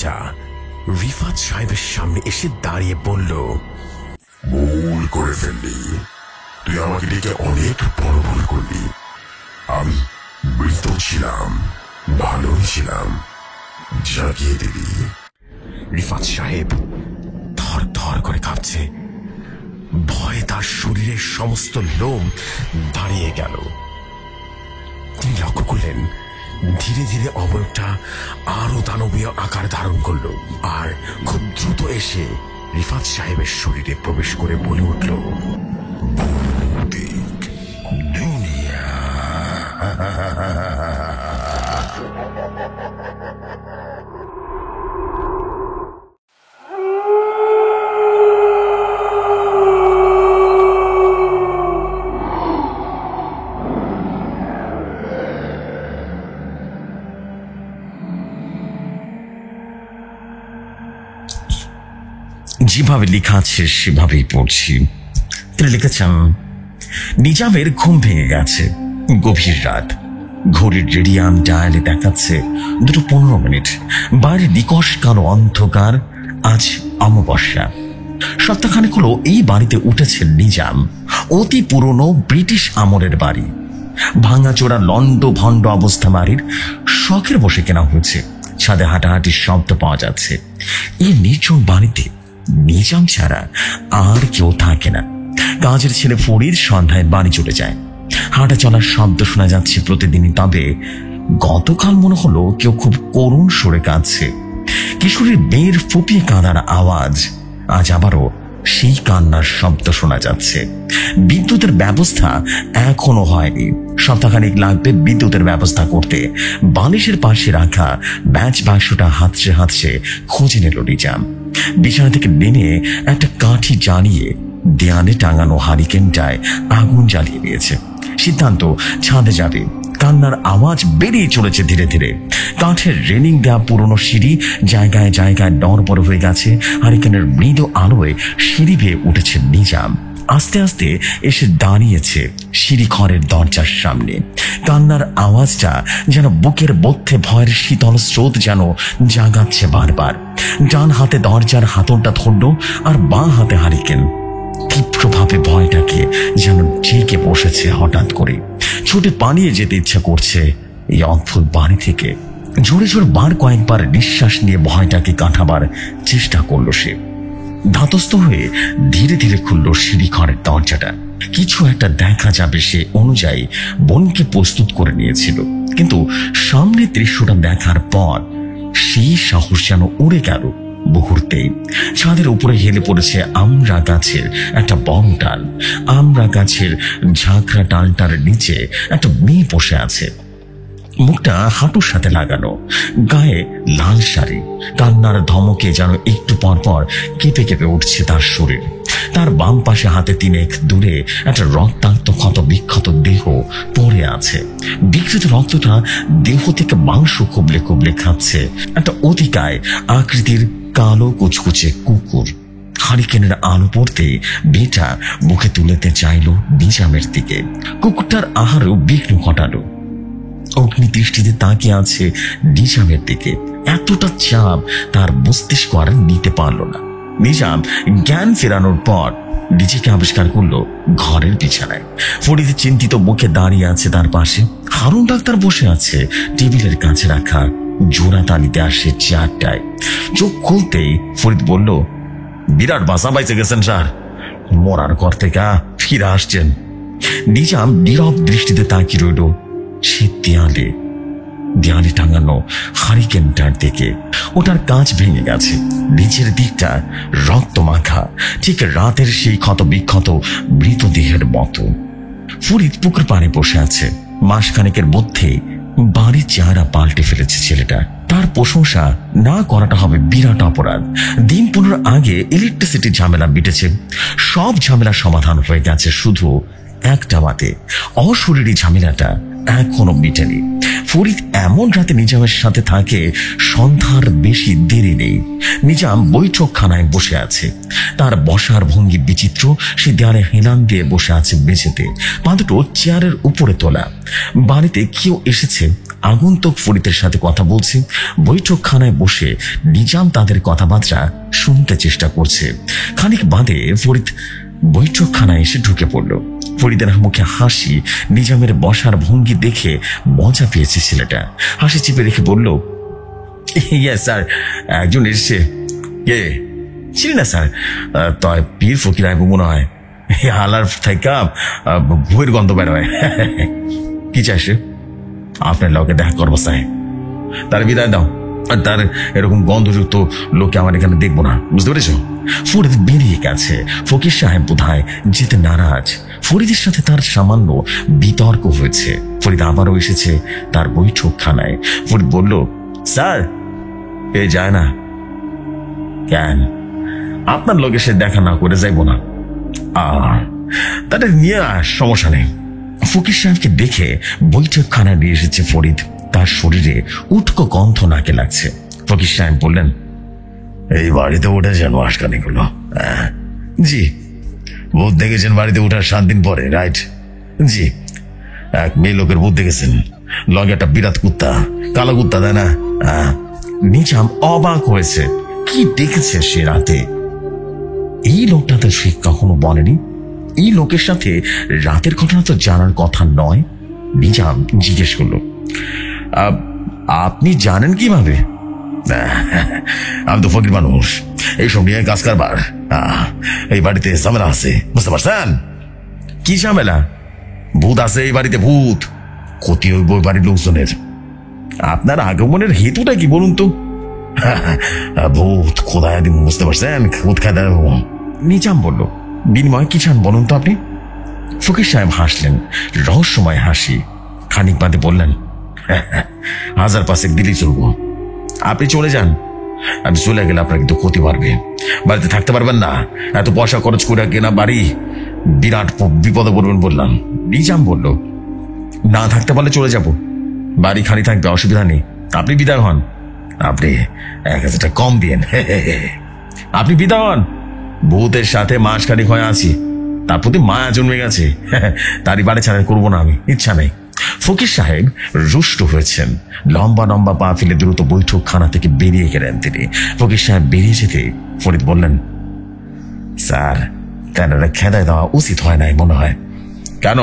লোকটা রিফাত সাহেবের সামনে এসে দাঁড়িয়ে বলল, ভুল করে ফেললি, তুই আমাকে ডেকে অনেক বড় ভুল করলি। আমি মৃত ছিলাম, ভালোই ছিলাম, জাগিয়ে দিবি। রিফাত সাহেব থর থর করে কাঁপছে, ভয়ে তার শরীরের সমস্ত লোম দাঁড়িয়ে গেল। তিনি লক্ষ্য করলেন ধীরে ধীরে অবয়বটা আরো দানবীয় আকার ধারণ করল, আর খুব দ্রুত এসে রিফাত সাহেবের শরীরে প্রবেশ করে বলে উঠল, ভৌতিক দুনিয়া। যেভাবে লেখা আছে সেভাবেই পড়ছি। তিনি লিখেছেন, নিজামের ঘুম ভেঙে গেছে। গভীর রাত, ঘড়ির রেডিয়াম ডায়ালে দেখাচ্ছে 2:15। বাইরে নিকশ কালো অন্ধকার। আজ অমাবস্যা। সপ্তাহখানেক হলো এই বাড়িতে উঠেছে নিজাম। অতি পুরনো ব্রিটিশ আমলের বাড়ি। ভাঙাচোরা লন্ড ভণ্ড অবস্থা বাড়ির। শখের বসে কেনা হয়েছে। ছাদে হাঁটাহাঁটির শব্দ পাওয়া যাচ্ছে। এই নির্জন বাড়িতে নিজাম ছাড়া আর কেউ থাকে না। কাজের ছেলে ফরিদ সন্ধ্যায় বাড়ি চলে যায়। হাঁটা চলার শব্দ শোনা যাচ্ছে প্রতিদিনই। তবে গতকাল মনে হলো কেউ খুব করুণ সুরে কাঁদছে। কিশোরীর মেয়ের ফুপিয়ে কাঁদার আওয়াজ। আজ আবারও সেই কান্নার শব্দ শোনা যাচ্ছে। বিদ্যুতের ব্যবস্থা এখনো হয়নি। সপ্তাহখানেক লাগবে বিদ্যুতের ব্যবস্থা করতে। বালিশের পাশে রাখা ব্যাচ বাক্সটা হাতড়ে হাতড়ে খুঁজে নিল নিজাম। বিছানা থেকে নেমে একটা কাঠি জ্বালিয়ে দেয়ালে টাঙানো হারিকেনটায় আগুন জ্বালিয়ে দিয়েছে। সিদ্ধান্ত, ছাদে যাবে। কান্নার আওয়াজ বেরিয়ে চলেছে ধীরে ধীরে। কাঠের রেলিং দেওয়া পুরনো সিঁড়ি জায়গায় জায়গায় নড়বড় হয়ে গেছে। হারিকেনের মৃদু আলোয় সিঁড়ি বেয়ে উঠেছে নিজাম। আস্তে আস্তে এসে দাঁড়িয়েছে সিঁড়ি ঘরের দরজার সামনে। কান্নার আওয়াজটা যেন বুকের মধ্যে ভয়ের শীতল স্রোত যেন জাগাচ্ছে বারবার। ডান হাতে দরজার হাতলটা ধরল, আর বাঁ হাতে হারিকেন। তীব্রভাবে ভয়টাকে যেন জেগে বসেছে হঠাৎ করে। ছুটে পালিয়ে যেতে ইচ্ছা করছে এই অদ্ভুত বাড়ি থেকে। জোরে জোরে বার কয়েকবার নিঃশ্বাস নিয়ে ভয়টাকে কাটাবার চেষ্টা করলো সে। ধাতস্থ হয়ে ধীরে ধীরে খুলল সিঁড়ি ঘরের দরজাটা। কিছু একটা দেখা যাবে সে অনুযায়ী বোনকে প্রস্তুত করে নিয়েছিল। কিন্তু সামনে দৃশ্যটা দেখার পর সেই সাহস যেন উড়ে গেল মুহূর্তেই। ছাদের উপরে হেলে পড়েছে আমড়া গাছের একটা বড় ডাল। আমড়া গাছের ঝাঁকড়া ডালটার নিচে একটা মেয়ে বসে আছে। মুখটা হাঁটুর সাথে লাগানো, গায়ে লাল শাড়ি। কান্নার ধমকে যেন একটু পর পর কেঁপে কেঁপে উঠছে তার শরীর। তার বাম পাশে হাতে 3 দূরে একটা রক্তাক্ত ক্ষত বিক্ষত দেহ পড়ে আছে। বিকৃত রক্তটা দেহ থেকে মাংস কুবলে কুবলে খাচ্ছে একটা অতিকায় আকৃতির কালো কুচকুচে কুকুর। হারিকেনের আলো পড়তে বেটা মুখে তুলেতে চাইল নিজামের দিকে। কুকুরটার আহারও বিঘ্ন ঘটালো। অগ্নি দৃষ্টিতে তাকিয়ে আছে নিজামের দিকে। এতটা চাপ তার মস্তিষ্ক আর নিতে পারল না। নিজাম জ্ঞান ফেরানোর পর নিজেকে আবিষ্কার করলো ঘরের বিছানায়। ফরিদ চিন্তিত মুখে দাঁড়িয়ে আছে তার পাশে। হারুন ডাক্তার বসে আছে টেবিলের কাছে রাখা জোড়া তালিতে আসে চেয়ারটায়। চোখ খুলতেই ফরিদ বলল, বিরাট বাসা বাইচে গেছেন স্যার। মরার ঘর থেকে ফিরে আসছেন। নিজাম নীরব দৃষ্টিতে তাকিয়ে রইল সে দেয়ালে টাঙানো হারিকেনটার দিকে। ওটার কাঁচ ভেঙে গেছে। নিচের দিকটা রক্ত মাখা, ঠিক রাতের সেই ক্ষত বিক্ষত মৃতদেহের মতো। ফরিদ পুকুর পাড়ে বসে আছে। মাসখানেকের মধ্যে বাড়ির চেহারা পাল্টে ফেলেছে ছেলেটা। তার প্রশংসা না করাটা হবে বিরাট অপরাধ। দিন 15 আগে ইলেকট্রিসিটির ঝামেলা মিটেছে। সব ঝামেলা সমাধান হয়ে গেছে, শুধু একটা বাদে অশরীরী ঝামেলাটা এখনো মিটেনি। ফরিদ এমন রাতে নিজামের সাথে থাকে সন্ধ্যার বেশি দেরি নেই। নিজাম বৈঠকখানায় বসে আছে। তার বসার ভঙ্গি বিচিত্র। সে দেয়ালে হেলান দিয়ে বসে আছে মেঝেতে, পা দুটো চেয়ারের উপরে তোলা। বাড়িতে কেউ এসেছে আগন্তুক ফরিদের সাথে কথা বলছে। বৈঠকখানায় বসে নিজাম তাদের কথাবার্তা শুনতে চেষ্টা করছে। খানিক বাদে ফরিদ বৈঠকখানায় এসে ঢুকে পড়ল। ফরিদের মুখে হাসি, নিজামের বসার ভঙ্গি দেখে মজা পেয়েছে ছেলেটা। হাসি চেপে রেখে বলল, ইয়েস স্যার, একজন এসছে। কে? চিনি না স্যার, তয় পীর ফকির আইব মনে হয়। হালার থাইকা ভুয়ের গন্ধ বের হয়। কি চাইছে? আপনার লোকে দেখা করবো সাহেব। তার বিদায় দাও, আর তার এরকম গন্ধযুক্ত লোকে আমার এখানে দেখবো না, বুঝতে পেরেছ? ফরিদ বেরিয়ে গেছে। ফকির সাহেব বোধহয় যেতে নারাজ। ফরিদের সাথে তার সামান্য বিতর্ক হয়েছে। ফরিদ আবারও এসেছে তার বৈঠকখানায়। ফরিদ বলল, স্যার এ যায় না কেন? আপনার লোকে সে দেখা না করে যাইব না। তাদের নিয়ে সমস্যা নেই। ফকির সাহেবকে দেখে বৈঠকখানায় নিয়ে এসেছে ফরিদ। তার শরীরে উটকো গন্ধ নাকে লাগছে। ফকির সাহেব বললেন, এই বাড়িতে উঠেছেন মাসখানিক হলো? জি। ভূত দেখেছেন বাড়িতে উঠার 7 দিন পরে? রাইট। জি। এক মেয়ে লোকের ভূত দেখেছেন, লগে একটা বিরাট কুত্তা, কালো কুত্তা, তাই না? নিজাম অবাক হয়েছে। কি দেখেছে সে রাতে? এই লোকটা তো সে কখনো বলেনি। এই লোকের সাথে রাতের ঘটনা তো জানার কথা নয়। নিজাম জিজ্ঞেস করল, আপনি জানেন কিভাবে? আমি তো ফকির মানুষ, এইসব নিয়ে কাজ কারবার। এই বাড়িতে ঝামেলা আছে, বুঝতে পারছেন? কি ঝামেলা? ভূত আছে এই বাড়িতে, ভূত। ক্ষতি হইব ওই বাড়ির লোকজনের। আপনার আগমনের হেতুটা কি বলুন তো? ভূত খোদায় দিন, বুঝতে পারছেন? ভূত খাদা। নিজাম বলল, বিনিময় কি চান বলুন তো আপনি? ফকির সাহেব হাসলেন, রহস্যময় হাসি। খানিক বাদে বললেন, 1000 দিলেই চলবো। আপনি চলে যান। আমি চলে গেলে আপনার কিন্তু ক্ষতি বাড়বে। বাড়িতে থাকতে পারবেন না। এত পয়সা খরচ করে কেনা বাড়ি, বিরাট বিপদে পড়বেন বললাম। নিজাম বলল, না থাকতে পারলে চলে যাব। বাড়ি খালি থাকবে, অসুবিধা নেই। আপনি বিদায় হন। আপনি 1000 টাকা কম দিয়েন। আপনি বিদায় হন। ভূতের সাথে মাসখানিক হয়ে আছি, তার প্রতি মায়া জন্মে গেছে। তারই বাড়ি ছাড়া করবো না, আমি ইচ্ছা নেই। ফকির সাহেব রুষ্ট হয়েছেন। লম্বা লম্বা পা ফেলে দ্রুত বৈঠকখানা থেকে বেরিয়ে গেলেন তিনি। ফকির সাহেব বেরিয়ে যেতে ফরিদ বললেন, স্যার তেনারা খেদায় দেওয়া উচিত হয় নাই মনে হয়। কেন?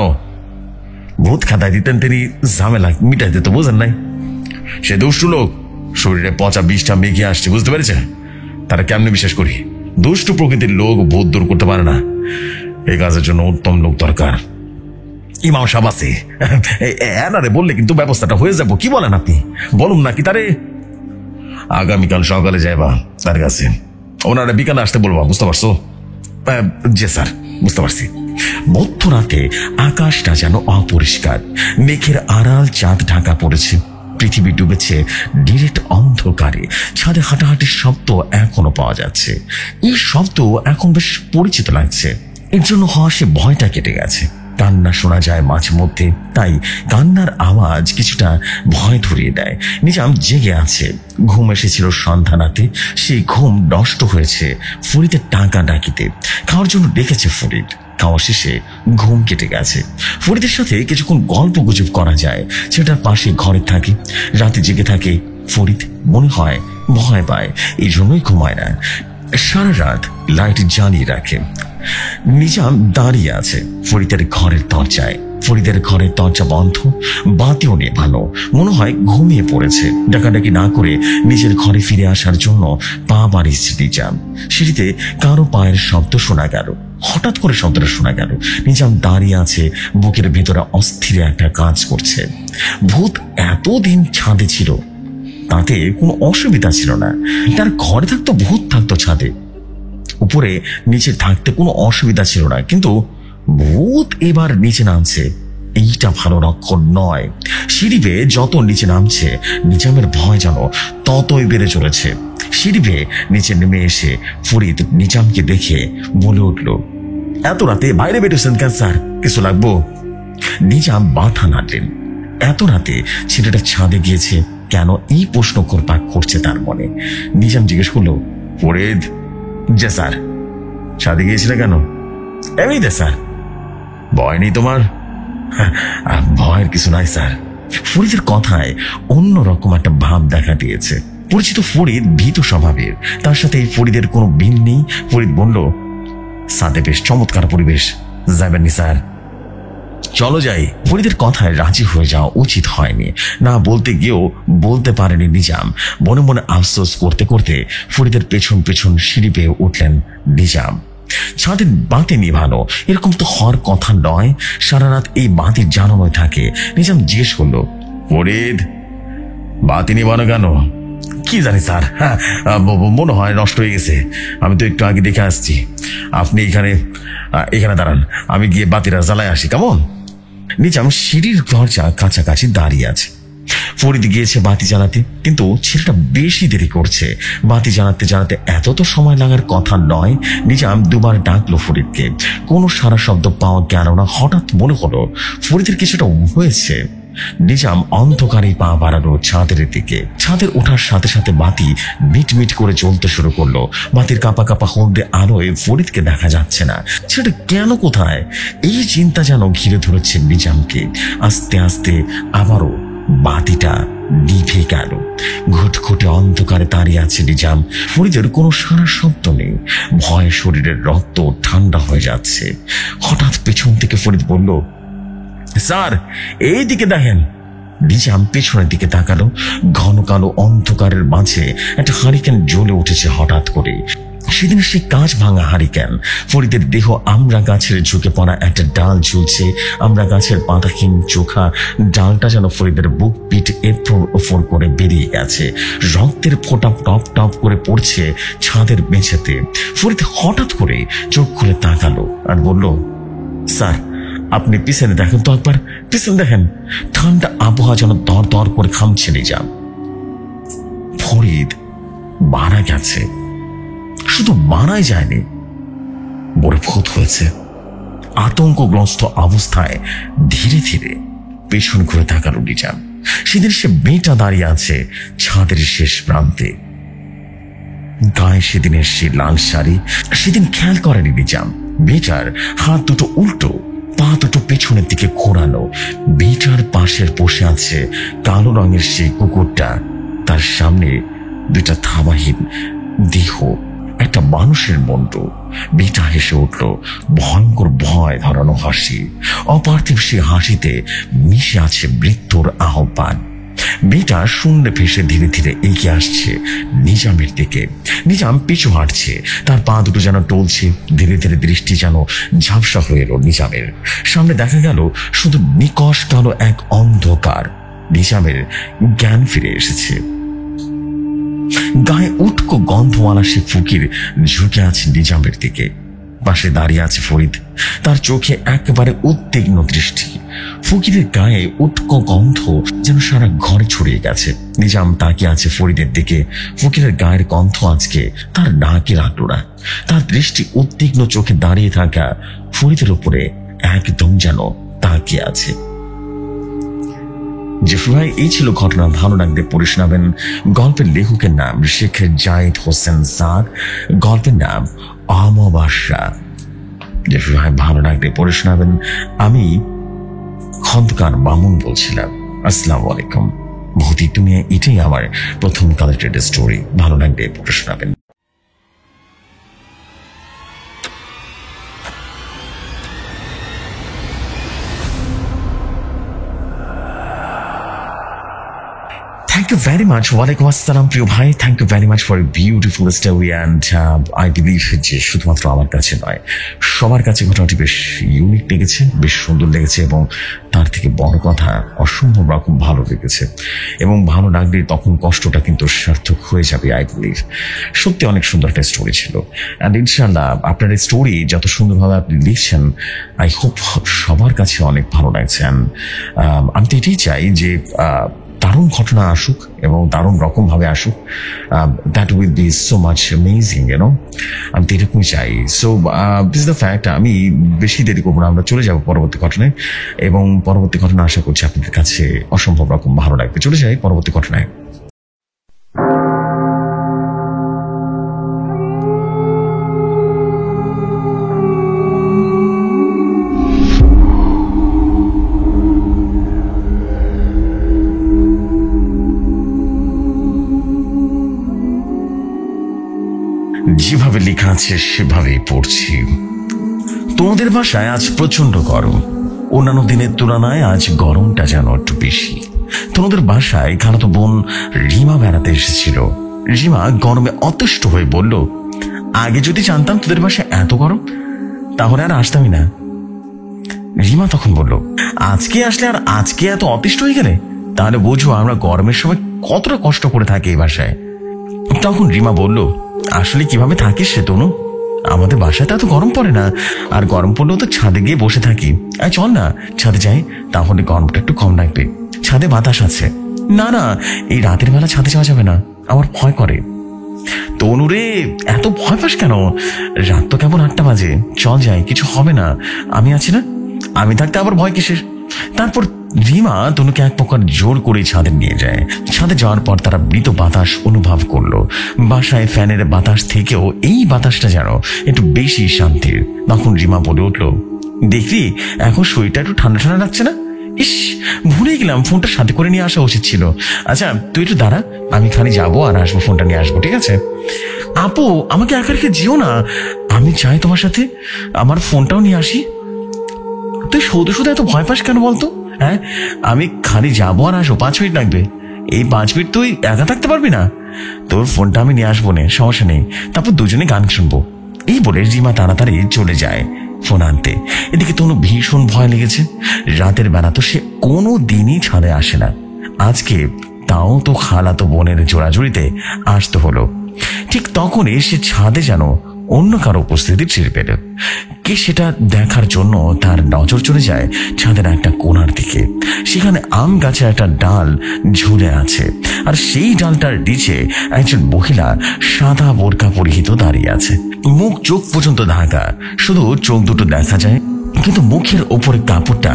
ভূত খেদায় দিতেন তিনি, ঝামেলা মিটাই দিত, বুঝেন নাই? সে দুষ্টু লোক, শরীরে পচা বিষটা মেঘে আসছে, বুঝতে পেরেছে? তারা কেমনে বিশ্বাস করি? দুষ্টু প্রকৃতির লোক ভূত দূর করতে পারে না। এই কাজের জন্য উত্তম লোক দরকার। ইমাম সাহেব আছে, এনারে বললে কিন্তু ব্যবস্থাটা হয়ে যাবো। কি বলেন আপনি? বলুন নাকি তারে? আগামীকাল সকালে যাইবা তার কাছে, ওনারা বিকালে আসতে বলবা, বুঝতে পারছো? জি স্যার, বুঝতে পারছি। মধ্যরাতে আকাশটা যেন অপরিষ্কার, মেঘের আড়াল চাঁদ ঢাকা পড়েছে। পৃথিবী ডুবেছে ডিরেক্ট অন্ধকারে। ছাদে হাঁটাহাঁটির শব্দ এখনো পাওয়া যাচ্ছে। এই শব্দ এখন বেশ পরিচিত লাগছে। এর জন্য হওয়া ভয়টা কেটে গেছে। কান্না শোনা যায় মাঝে মধ্যে, তাই কান্নার আওয়াজ কিছুটা ভয় ধরিয়ে দেয়। নিজাম জেগে আছে। ঘুম এসেছিল সন্ধ্যানাতে, সেই ঘুম নষ্ট হয়েছে ফরিদের টাকা ডাকিতে। খাওয়ার জন্য ডেকেছে ফরিদ। খাওয়া শেষে ঘুম কেটে গেছে। ফরিদের সাথে কিছুক্ষণ গল্প গুজব করা যায়। সেটার পাশে ঘরে থাকে, রাতে জেগে থাকে। ফরিদ মনে হয় ভয় পায়, এই জন্যই ঘুমায় না। সারা রাত লাইট জ্বালিয়ে রাখে। নিজাম দাঁড়িয়ে আছে ফরিদের ঘরের দরজায়। ফরিদের ঘরের দরজা বন্ধ, বাতিও নেভানো। মনে হয় ঘুমিয়ে পড়েছে। ডাকাডাকি না করে নিজের ঘরে ফিরে আসার জন্য পা বাড়িয়েছে নিজাম। সিঁড়িতে কারো পায়ের শব্দ শোনা গেল। হঠাৎ করে শব্দটা শোনা গেল। নিজাম দাঁড়িয়ে আছে, বুকের ভিতরে অস্থির একটা কাজ করছে। ভূত এতদিন ছাদে ছিল, তাতে কোনো অসুবিধা ছিল না। তার ঘরে থাকতো, ভূত থাকতো ছাদে। উপরে নিচে থাকতে কোনো অসুবিধা ছিল না, কিন্তু ভূত এবার নিচে নামছে, এইটা ভালো লক্ষণ নয়। সিঁড়ি বেয়ে যত নিচে নামছে, নিজামের ভয় যেন ততই বেড়ে চলেছে। সিঁড়ি বেয়ে নিচে নেমে এসে ফরিদ নিজামকে দেখে বলে উঠল, এত রাতে বাইরে বেরোছেন কেন স্যার? কিছু লাগবো? নিজাম মাথা নাড়লেন। এত রাতে ছেলেটা ছাদে গিয়েছে কেন, এই প্রশ্ন ঘুরপাক করছে তার মনে। নিজাম জিজ্ঞেস করলো, ফরিদ? যে স্যার। ছাদে গিয়েছিলে কেন? এমনিতে স্যার। ভয় নেই তোমার? ভয়ের কিছু নাই স্যার, ফরিদের কথায় অন্যরকম একটা ভাব দেখা দিয়েছে। পরিচিত ফরিদ ভীত স্বভাবের, তার সাথে এই ফরিদের কোনো বিল নেই। ফরিদ বলল, সাথে বেশ চমৎকার পরিবেশ, যাবেননি স্যার? চলো যাই। ফরিদের কথায় রাজি হয়ে যাওয়া উচিত হয়নি, না বলতে গিয়েও বলতে পারেনি নিজাম। মনে মনে আফসোস করতে করতে ফরিদের পেছন পেছন সিঁড়ি পেয়ে উঠলেন নিজাম। ছাদের বাতি নিভানো, এরকম তো হওয়ার কথা নয়। সারা রাত এই বাতি জ্বালানোয় থাকে। নিজাম জিজ্ঞেস করলো, ফরিদ, বাতি নিভানো কেন? কি জানি স্যার, হ্যাঁ মনে হয় নষ্ট হয়ে গেছে। আমি তো একটু আগে দেখে আসছি। আপনি এখানে দাঁড়ান, আমি গিয়ে বাতিটা জ্বালায় আসি, কেমন? নিজাম সিঁড়ির দরজা কাছাকাছি দাঁড়িয়ে আছে। ফরিদ গিয়েছে বাতি জ্বালাতে, কিন্তু ছেলেটা বেশি দেরি করছে। বাতি জ্বালাতে জ্বালাতে এত তো সময় লাগার কথা নয়। নিজাম দুবার ডাকলো ফরিদকে, কোনো সারা শব্দ পাওয়া গেল না। হঠাৎ মনে হলো ফরিদের কিছুটা হয়েছে। নিজাম অন্ধকারে পা বাড়ালো ছাদের দিকে। ছাদের ওঠার সাথে সাথে বাতি মিটমিট করে জ্বলতে শুরু করলো। বাতির কাপা কাপা হলদে আলোয় ফরিদকে দেখা যাচ্ছে না। সেটা কেন, কোথায়? এই চিন্তা যেন ঘিরে ধরেছে নিজামকে। আস্তে আস্তে আবারও বাতিটা নিভে গেল। ঘুটঘুটে অন্ধকারে দাঁড়িয়ে আছে নিজাম। ফরিদের কোনো সারা শব্দ নেই। ভয়ে শরীরের রক্ত ঠান্ডা হয়ে যাচ্ছে। হঠাৎ পেছন থেকে ফরিদ বলল, স্যার, এই দিকে দেখেন। নিজাম পেছনের দিকে তাকালো। ঘন কালো অন্ধকারের মাঝে একটা হারিকেন জ্বলে উঠেছে হঠাৎ করে। সেদিন সে কাঁচ ভাঙা হারিকেন। ফরিদের দেহ আমড়া গাছের ঝুঁকে পড়া একটা ডাল ঝুলছে। আমড়া গাছের পাতাহীন চোখা ডালটা যেন ফরিদের বুক পিঠ এপর ওপর করে বেরিয়ে গেছে। রক্তের ফোঁটা টপ টপ করে পড়ছে ছাদের মেঝেতে। ফরিদ হঠাৎ করে চোখ খুলে তাকালো আর বলল, স্যার, আপনি পিছনে দেখেন তো একবার, পিছনে দেখেন। ঠান্ডা আবহাওয়া যেন দর দর করে খামছে নিজাম। ফরিদ মারা গেছে। শুধু মারাই যায়নি, বড় ভূত হয়েছে। আতঙ্কগ্রস্ত অবস্থায় ধীরে ধীরে পেছন ঘুরে তাকালো নিজাম। সেদিন সে মেয়েটা দাঁড়িয়ে আছে ছাদের শেষ প্রান্তে। গায়ে সেদিনের সে লাল শাড়ি। সেদিন খেয়াল করেনি নিজাম, মেয়েটার হাত দুটো উল্টো, পা দুটো পেছনের দিকে ঘোরানো। মেয়েটার পাশের বসে আছে কালো রঙের সেই কুকুরটা। তার সামনে দুইটা থাবাহীন দেহ, একটা মানুষের মুন্ড। মেয়েটা হেসে উঠল, ভয়ঙ্কর ভয় ধরানো হাসি। অপার্থিব সে হাসিতে মিশে আছে মৃত্যুর আহ্বান। মেয়েটা শূন্যে ভেসে ধীরে ধীরে এগিয়ে আসছে নিজামের দিকে। নিজাম পিছু হাঁটছে, তার পা দুটো যেন টলছে। ধীরে ধীরে দৃষ্টি যেন ঝাপসা হয়ে এলো নিজামের সামনে। দেখা গেল শুধু নিকশ কালো এক অন্ধকার। নিজামের জ্ঞান ফিরে এসেছে। গায়ে উটকো গন্ধওয়ালা সে ফকির ঝুঁকে আছে নিজামের দিকে। পাশে দাঁড়িয়ে আছে ফরিদ, তার চোখে একেবারে উদ্বিগ্ন দৃষ্টি। ফকিরের গায়ে উটকো গন্ধ যেন সারা ঘরে ছড়িয়ে গেছে। নিজাম তাকিয়ে আছে ফরিদের দিকে। ফকিরের গায়ের গন্ধ আজকে তার নাকে লাগলো না। তার দৃষ্টি উদ্বিগ্ন চোখে দাঁড়িয়ে থাকা ফরিদের উপরে একদম যেন তাকিয়ে আছে। জেফরি ভাই, এই ছিল ঘটনা। ভালো লাগলে পড়ে শোনাবেন। গল্পের লেখকের নাম শেখ জাহিদ হোসেন সাদ, গল্পের নাম অমাবস্যা। জেফরি ভাই, ভালো লাগলে পড়ে শোনাবেন। আমি খন্দকার মামুন বলছিলাম। আসসালামু আলাইকুম। ভৌতিক দুনিয়া, এটাই আমার প্রথম কালেক্টেড স্টোরি। ভালো লাগলে পড়ে শোনাবেন। Thank you very much. Walaikum assalam, প্রিয় ভাই। Thank you very much for a beautiful story and I believe যে শুধুমাত্র আমার কাছে নয়, সবার কাছে ঘটনাটি বেশ ইউনিক লেগেছে, বেশ সুন্দর লেগেছে এবং তার থেকে বড় কথা অসম্ভব রকম ভালো লেগেছে। এবং ভালো লাগলে তখন কষ্টটা কিন্তু সার্থক হয়ে যাবে, আই বিলিভ। সত্যি অনেক সুন্দর একটা স্টোরি ছিল। অ্যান্ড ইনশাআল্লাহ আপনার এই স্টোরি যত সুন্দরভাবে আপনি লিখছেন, আই হোপ সবার কাছে অনেক ভালো লাগছে। আমি তো এটাই চাই যে দারুণ ঘটনা আসুক এবং দারুণ রকম ভাবে আসুক। That will be so much amazing, you know. আমি তো এরকমই চাই। So this the fact. আমি বেশি দেরি করবো না, আমরা চলে যাবো পরবর্তী ঘটনায়। এবং পরবর্তী ঘটনা আশা করছি আপনাদের কাছে অসম্ভব রকম ভালো লাগবে। চলে যাই পরবর্তী ঘটনায়। যেভাবে লেখা আছে সেভাবেই পড়ছি। তোমাদের বাসায় আজ প্রচন্ড গরম। অন্যান্য দিনের তুলনায় আজ গরমটা যেন একটু বেশি। তোমাদের বাসায় খালাতো বোন রিমা বেড়াতে এসেছিল। রিমা গরমে অতিষ্ঠ হয়ে বলল, আগে যদি জানতাম তোদের বাসায় এত গরম তাহলে আর আসতামই না। রিমা তখন বলল, আজকে আসলে আর আজকে এত অতিষ্ঠ হয়ে গেলে? তাহলে বোঝো আমরা গরমের সময় কতটা কষ্ট করে থাকি এই বাসায়। তখন রিমা বলল, আসলে কিভাবে থাকিস সে তনু? আমাদের বাসায় তো এত গরম পড়ে না, আর গরম পড়লেও তো ছাদে গিয়ে বসে থাকি। চল না ছাদে যাই, তাহলে গরমটা একটু কম লাগবে। ছাদে বাতাস আছে। না না, এই রাতের বেলা ছাদে যাওয়া যাবে না, আমার ভয় করে। তনুরে, এত ভয় পাস কেন? রাত তো কেমন 8টা বাজে, চল যাই, কিছু হবে না, আমি আছি না। আমি থাকতে আবার ভয় কিসের? তারপর রিমা তনুকে এক প্রকার জোর করে ছাদে নিয়ে যায়। ছাদে যাওয়ার পর তারা মৃত বাতাস অনুভব করলো। বাসায় ফ্যানের বাতাস থেকেও এই বাতাসটা যেন একটু বেশি শান্তির। তখন রিমা বলে উঠলো, দেখলি এখন শরীরটা একটু ঠান্ডা ঠান্ডা লাগছে না? ইস, ভুলে গেলাম, ফোনটা সাথে করে নিয়ে আসা উচিত ছিল। আচ্ছা তুই একটু দাঁড়া, আমি খালি যাবো আর আসবো, ফোনটা নিয়ে আসবো, ঠিক আছে? আপু, আমাকে একা রেখে যেও না, আমি চাই তোমার সাথে আমার ফোনটাও নিয়ে আসি। তুই শুধু শুধু এত ভয় পাস কেন বলতো? হ্যাঁ, আমি খালি যাবো আর আসবো, 5 মিনিট লাগবে। এই 5 মিনিট তুই একা থাকতে পারবি না? তোর ফোনটা আমি নিয়ে আসবো, নে, সমস্যা নেই। তারপর দুজনে গান শুনবো। এই বলে রিমা তাড়াতাড়ি চলে যায় ফোন আনতে। এদিকে তনু ভীষণ ভয় লেগেছে। রাতের বেলা তো সে কোনো দিনই ছাদে আসে না, আজকে তাও তো খালাতো বোনের জোড়াজুড়িতে আসতে হলো। ঠিক তখনই সে ছাদে যেন অন্য কারো উপস্থিতি টের পেল। কে সেটা দেখার জন্য তার নজর চলে যায় ছাদের একটা কোণার দিকে। সেখানে আম গাছের একটা ডাল ঝুলে আছে, আর সেই ডালটার নিচে একজন মহিলা সাদা বোরকা পরিহিত দাঁড়িয়ে আছে। মুখ চোখ পর্যন্ত ঢাকা, শুধু চোখ দুটো দেখা যায়, কিন্তু মুখের ওপরে কাপড়টা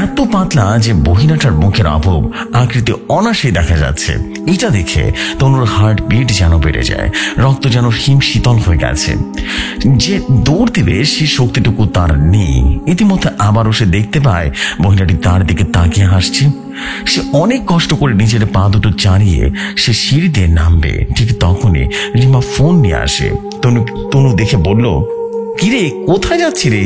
এত পাতলা যে মহিলাটার মুখের অবয়ব আকৃতি অনায়াসে দেখা যাচ্ছে। এটা দেখে তনুর হার্ট বিট যেন বেড়ে যায়, রক্ত যেন হিম শীতল হয়ে গেছে। যে দৌড় দিবে সে শক্তিটুকু তার নেই। ইতিমধ্যে আবারও সে দেখতে পায় মহিলাটি তার দিকে তাকিয়ে হাসছে। সে অনেক কষ্ট করে নিজের পা দুটো চালিয়ে সে সিঁড়ি দিয়ে নামবে। ঠিক তখনই রিমা ফোন নিয়ে আসে। তনু দেখে বলল, কিরে, কোথায় যাচ্ছি রে?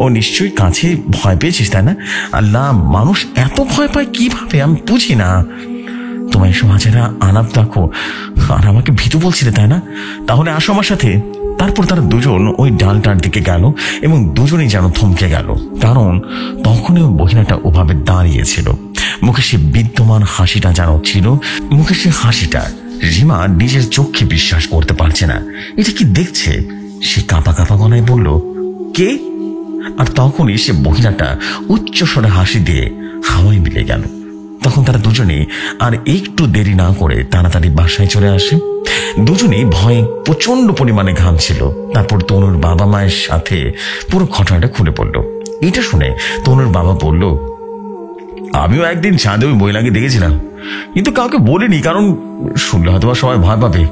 ও নিশ্চয়ই কাছে ভয় পেয়েছিস, তাই না? আল্লাহ, মানুষ এত ভয় পায় কিভাবে আমি বুঝি না। তোমার এসব হাজারা আলাপ দেখো, আর আমাকে ভীতু বলছিলে, তাই না? তাহলে আসো আমার সাথে। তারপর তারা দুজন ওই ডালটার দিকে গেল এবং দুজনেই যেন থমকে গেল, কারণ তখনই ওই মহিলাটা ওভাবে দাঁড়িয়েছিল। মুখে সে বিদ্যমান হাসিটা যেন ছিল। মুখে সে হাসিটা রিমা নিজের চোখে বিশ্বাস করতে পারছে না। এটা কি দেখছে? সে কাঁপা কাঁপা গলায় বলল, কে? আর তখনই সে মহিলাটা উচ্চস্বরে হাসি দিয়ে হাওয়ায় মিলে গেল। তখন তারা দুজনে আর একটু দেরি না করে তাড়াতাড়ি বাসায় চলে আসে। দুজনেই ভয়ে প্রচন্ড পরিমাণে ঘামছিল। তারপর তনুর বাবা মায়ের সাথে পুরো ঘটনাটা খুলে পড়ল। এটা শুনে তনুর বাবা বলল, আমিও একদিন ছাদে ওই মহিলাকে দেখেছিলাম, কিন্তু কাউকে বলিনি, কারণ শুনলে হয়তো সবাই ভয় পাবে।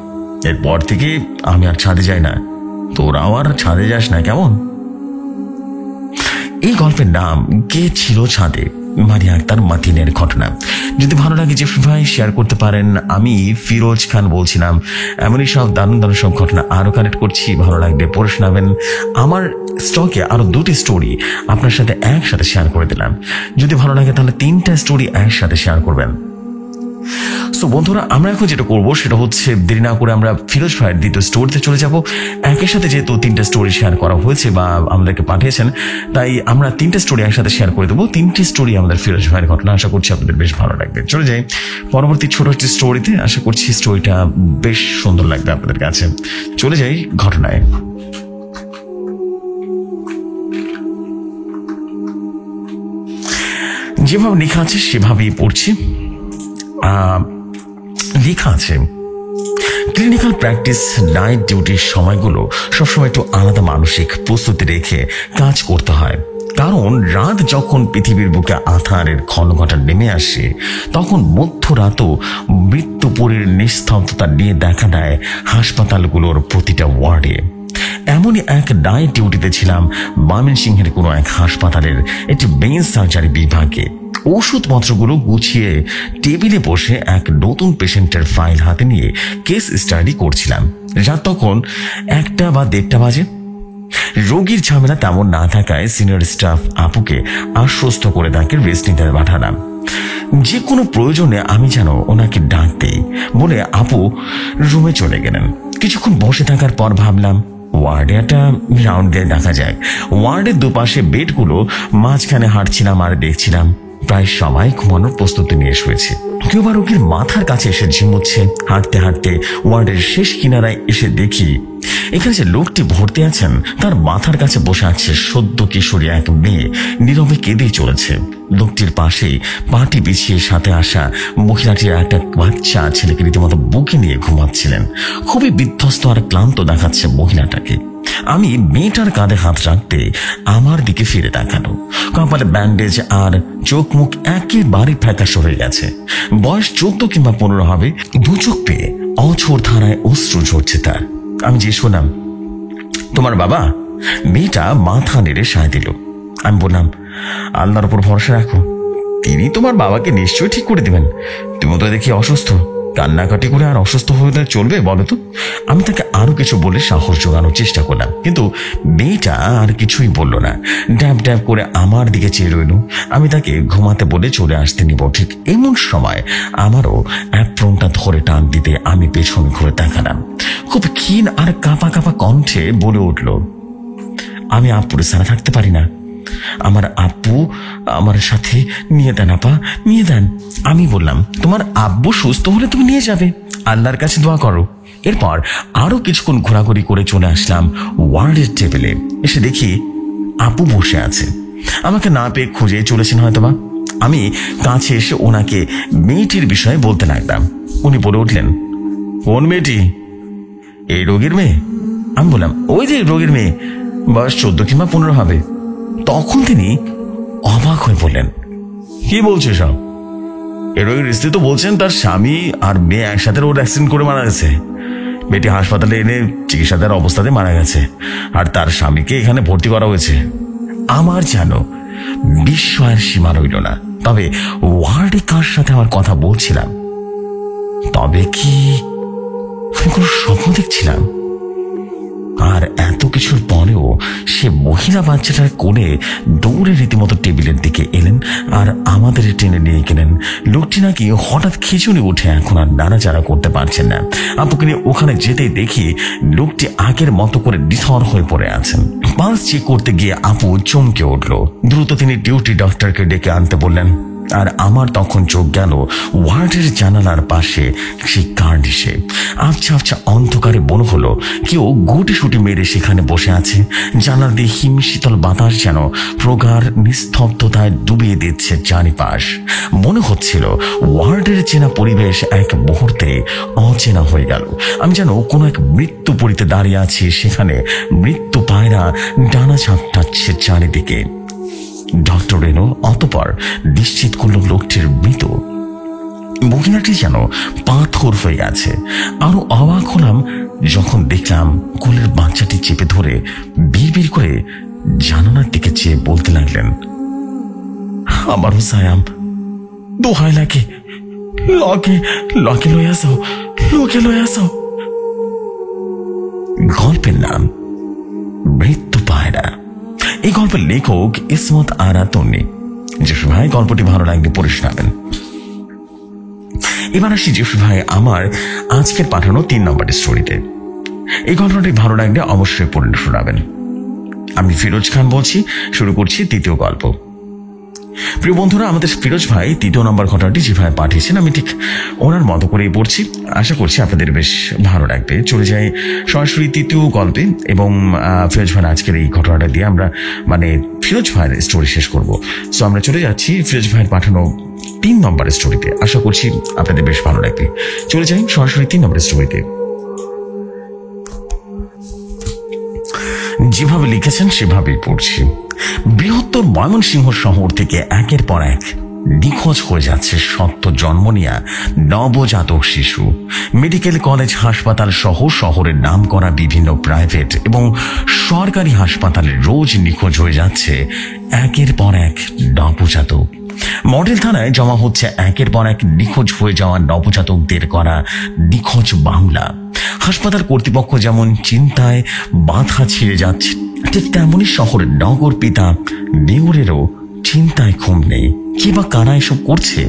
এরপর থেকে আমি আর ছাদে যাই না, তোরাও আর ছাদে যাস না, কেমন? এই গল্পের নাম কে ছিল ছাদে, মারিয়া আক্তার মাতিনের ঘটনা। যদি ভালো লাগে যে ভাই শেয়ার করতে পারেন। আমি ফিরোজ খান বলছিলাম। এমনই সব দারুণ দারুণ সব ঘটনা আরো কালেক্ট করছি, ভালো লাগলে পড়ে শোনাবেন। আমার স্টকে আরো 2টি স্টোরি আপনার সাথে একসাথে শেয়ার করে দিলাম। যদি ভালো লাগে তাহলে 3টা স্টোরি একসাথে শেয়ার করবেন। সো বন্ধুরা, আমরা এখন যেটা করবো সেটা হচ্ছে দেরি না করে আমরা ফিরোজ ভাইয়ের 2টো স্টোরিতে চলে যাব। একের সাথে যেহেতু 3টা স্টোরি শেয়ার করা হয়েছে বা আমাদেরকে পাঠিয়েছেন, তাই আমরা 3টা স্টোরি একসাথে শেয়ার করে দেবো। 3টি স্টোরি আমাদের ফিরোজ ভাইয়ের ঘটনা। আশা করছি আপনাদের বেশ ভালো লাগবে। চলে যাই পরবর্তী ছোট একটি স্টোরিতে। আশা করছি স্টোরিটা বেশ সুন্দর লাগবে আপনাদের কাছে। চলে যাই ঘটনায়। যেভাবে লেখা আছে সেভাবেই পড়ছি। লেখা আছে, ক্লিনিক্যাল প্র্যাকটিস নাইট ডিউটির সময়গুলো সবসময় একটু আলাদা মানসিক প্রস্তুতি রেখে কাজ করতে হয়। কারণ রাত যখন পৃথিবীর বুকে আঁধারের ঘনঘটা নেমে আসে, তখন মধ্যরাতও মৃত্যুপুরীর নিস্তব্ধতা নিয়ে দেখা দেয় হাসপাতালগুলোর প্রতিটা ওয়ার্ডে। এমনই এক নাইট ডিউটিতে ছিলাম ময়মনসিংহের কোনো এক হাসপাতালের একটি ব্রেন সার্জারি বিভাগে। ওষুধপত্রগুলো গুছিয়ে টেবিলে বসে এক নতুন পেশেন্টের ফাইল হাতে নিয়ে কেস স্টাডি করছিলাম। রাত তখন 1টা বা 1:30 বাজে। রোগীর ঝামেলা তেমন না থাকায় সিনিয়র স্টাফ আপুকে আশ্বস্ত করে তাকে রেস্ট নিতে পাঠালাম। যে কোনো প্রয়োজনে আমি যেন ওনাকে ডাক দেই বলে আপু রুমে চলে গেলেন। কিছুক্ষণ বসে থাকার পর ভাবলাম ওয়ার্ডে একটা রাউন্ড দিয়ে দেখা যায়। ওয়ার্ডের দুপাশে বেডগুলো, মাঝখানে হাঁটছিলাম আর দেখছিলাম প্রায় সবাই ঘুমানোর প্রস্তুতি নিয়ে শুয়েছে। কেউ বা রোগীর মাথার কাছে এসে ঝিমুচ্ছে। হাঁটতে হাঁটতে ওয়ার্ডের শেষ কিনারায় এসে দেখি এখানে যে লোকটি ভর্তি আছেন তার মাথার কাছে বসে আছে সদ্য কিশোরী এক মেয়ে, নীরবে কেঁদেই চলেছে। লোকটির পাশেই পাটি বিছিয়ে সাথে আসা মহিলাটির একটা বাচ্চা ছেলেকে রীতিমতো বুকে নিয়ে ঘুমাচ্ছিলেন। খুবই বিধ্বস্ত আর ক্লান্ত দেখাচ্ছে মহিলাটাকে। আমি মেয়েটার কাঁধে হাত রাখতে আমার দিকে ফিরে তাকালো। কপালে ব্যান্ডেজ আর চোখ মুখ একেবারে ফ্যাকাশে হয়ে গেছে। বয়স 14 কিংবা 15 হবে। দু চোখ পেয়ে অঝোর ধারায় অশ্রু ঝরছে তার। আমি জিজ্ঞেস করলাম, তোমার বাবা? মেয়েটা মাথা নেড়ে সায় দিল। আমি বললাম, আল্লাহর উপর ভরসা রাখো, তিনি তোমার বাবাকে নিশ্চয়ই ঠিক করে দিবেন। তুমি তো দেখি অসুস্থ, কান্নাকাটি করে আর অসুস্থ হয়ে চলবে বলো তো? আমি তাকে আরো কিছু বলে সাহস জোগানোর চেষ্টা করলাম, কিন্তু মেয়েটা আর কিছুই বলল না। ড্যাব ড্যাব করে আমার দিকে চেয়ে রইল। আমি তাকে ঘুমাতে বলে চলে আসতে নিব, ঠিক এমন সময় আমারও অ্যাপ্রনটা ধরে টান দিতে আমি পেছন ঘুরে তাকালাম। খুব ক্ষীণ আর কাঁপা কাঁপা কণ্ঠে বলে উঠল, আমি আপুরে ছাড়া থাকতে পারি না, আমার আব্বু আমার সাথে নিয়ে দেন আপা, নিয়ে দেন। আমি বললাম, তোমার আব্বু সুস্থ হলে তুমি নিয়ে যাবে, আল্লাহর কাছে দোয়া করো। এরপর আরো কিছুক্ষণ ঘোরাঘুরি করে চলে আসলাম ওয়ার্ডের টেবিলে। এসে দেখি আপু বসে আছে। আমাকে না পেয়ে খুঁজে চলেছেন হয়তোবা। আমি কাছে এসে ওনাকে মেয়েটির বিষয়ে বলতে লাগলাম। উনি বলে উঠলেন, কোন মেয়েটি? এই রোগীর মেয়ে? আমি বললাম, ওই যে রোগীর মেয়ে, বয়স 14 কিংবা 15 হবে। তখন তিনি অবাক হয়ে বললেন, কি বলছে সব? এ রোগীর স্ত্রী তো বলছেন তার স্বামী আর মেয়ে একসাথে রোড অ্যাক্সিডেন্ট করে মারা গেছে। মেয়েটি হাসপাতালে এনে চিকিৎসা দেওয়ার অবস্থাতে মারা গেছে, আর তার স্বামীকে এখানে ভর্তি করা হয়েছে। আমার যেন বিস্ময়ের সীমা রইল না। তবে ওয়ার্ডে কার সাথে আমার কথা বলছিলাম, তবে কি কোনো স্বপ্ন দেখছিলাম? আর এত কিছুর পরেও সে মহিলা বাচ্চাটার কোলে দৌড়ে রীতিমতো টেবিলের দিকে এলেন আর আমাদের টেনে নিয়ে গেলেন। লোকটি নাকি হঠাৎ খিচুনি উঠে এখন আর নাড়াচাড়া করতে পারছেন না। আপুকে নিয়ে ওখানে যেতেই দেখি লোকটি আগের মতো করে নিথর হয়ে পড়ে আছেন। পালস চেক করতে গিয়ে আপু চমকে উঠল। দ্রুত তিনি ডিউটি ডক্টরকে ডেকে আনতে বললেন। আর আমার তখন চোখ গেল ওয়ার্ডের জানালার পাশে সেই কার্নিশে। আবছা আবছা অন্ধকারে মনে হলো কেউ গুটি সুটি মেরে সেখানে বসে আছে। জানালা দিয়ে হিমশীতল বাতাস যেন প্রগাঢ় নিস্তব্ধতায় ডুবিয়ে দিচ্ছে চারিপাশ। মনে হচ্ছিল ওয়ার্ডের চেনা পরিবেশ এক মুহূর্তে অচেনা হয়ে গেল। আমি যেন কোনো এক মৃত্যুপুরীতে দাঁড়িয়ে আছি, সেখানে মৃত্যু পায়রা ডানা ঝাপটাচ্ছে চারিদিকে। ডক্টর রেনো অতঃপর নিশ্চিত করলো লোকটির মৃত। মহিলাটি যেন পাথর হয়ে গেছে। আরো অবাক হলাম যখন দেখলাম কোলের বাচ্চাটি চেপে ধরে বিড়বিড় করে জানালার দিকে চেয়ে বলতে লাগলেন, আমারও সায়াম, দোহাই লাগে, লকে লকে লয়ে আসো, লোকে লয়ে আসো। গল্পের নাম মৃত্যু পায়রা। এই গল্পের লেখক ইসমত আরা তন্নি। যিশু ভাই, গল্পটি ভালো লাগলে পড়ে শোনাবেন। এবার আসি যিশু ভাই আমার আজকের পাঠানো 3 নম্বর স্টোরিতে। এই গল্পটি ভালো লাগলে অবশ্যই পড়ে শোনাবেন। আমি ফিরোজ খান বলছি, শুরু করছি 3য় গল্প। প্রিয় বন্ধুরা, আমাদের ফিরোজ ভাই 3য় নম্বর ঘটনাটি যে ভাই পাঠিয়েছেন আমি ঠিক ওনার মতো করেই পড়ছি। আশা করছি আপনাদের বেশ ভালো লাগবে। চলে যাই সরাসরি 3য় গল্পে এবং ফিরোজ ভাই আজকের এই ঘটনাটা দিয়ে আমরা ফিরোজ ভাইয়ের স্টোরি শেষ করব। সো আমরা চলে যাচ্ছি ফিরোজ ভাইয়ের পাঠানো 3 নম্বর স্টোরিতে। আশা করছি আপনাদের বেশ ভালো লাগবে। চলে যাই সরাসরি 3 নম্বর স্টোরিতে। যেভাবে লিখেছেন সেভাবেই পড়ছি। বৃহত্তর ময়মনসিংহ শহর থেকে একের পর এক নিখোঁজ হয়ে যাচ্ছে সদ্য জন্ম নেয়া নবজাতক শিশু। মেডিকেল কলেজ, হাসপাতাল সহ শহরের নাম করা বিভিন্ন প্রাইভেট এবং সরকারি হাসপাতালে রোজ নিখোঁজ হয়ে যাচ্ছে একের পর এক নবজাতক। মডেল থানায় জমা হচ্ছে একের পর এক নিখোঁজ হয়ে যাওয়া নবজাতকদের করা নিখোঁজ মামলা। হাসপাতাল কর্তৃপক্ষ যেমন চিন্তায় বাধা ছিঁড়ে যাচ্ছে, ঠিক তেমনই শহরের নগর পিতা মেয়রেরও চিন্তায় ঘুম নেই। কি বা কারা এসব করছে?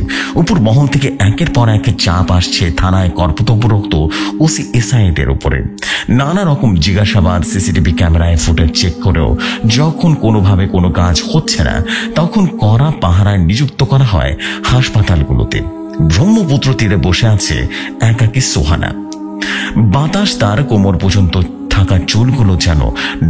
উপর মহল থেকে একের পর এক চাপ আসছে থানায় কর্তব্যরত ওসি এসআইদের উপরে। নানা রকম জিজ্ঞাসাবাদ, সিসিটিভি ক্যামেরায় ফুটেজ চেক করেও যখন কোনোভাবে কোনো কাজ হচ্ছে না, তখন কড়া পাহারায় নিযুক্ত করা হয় হাসপাতালগুলোতে। ব্রহ্মপুত্র তীরে বসে আছে একাকী সোহানা। বাতাস তার কোমর পর্যন্ত থাকা চুলগুলো যেন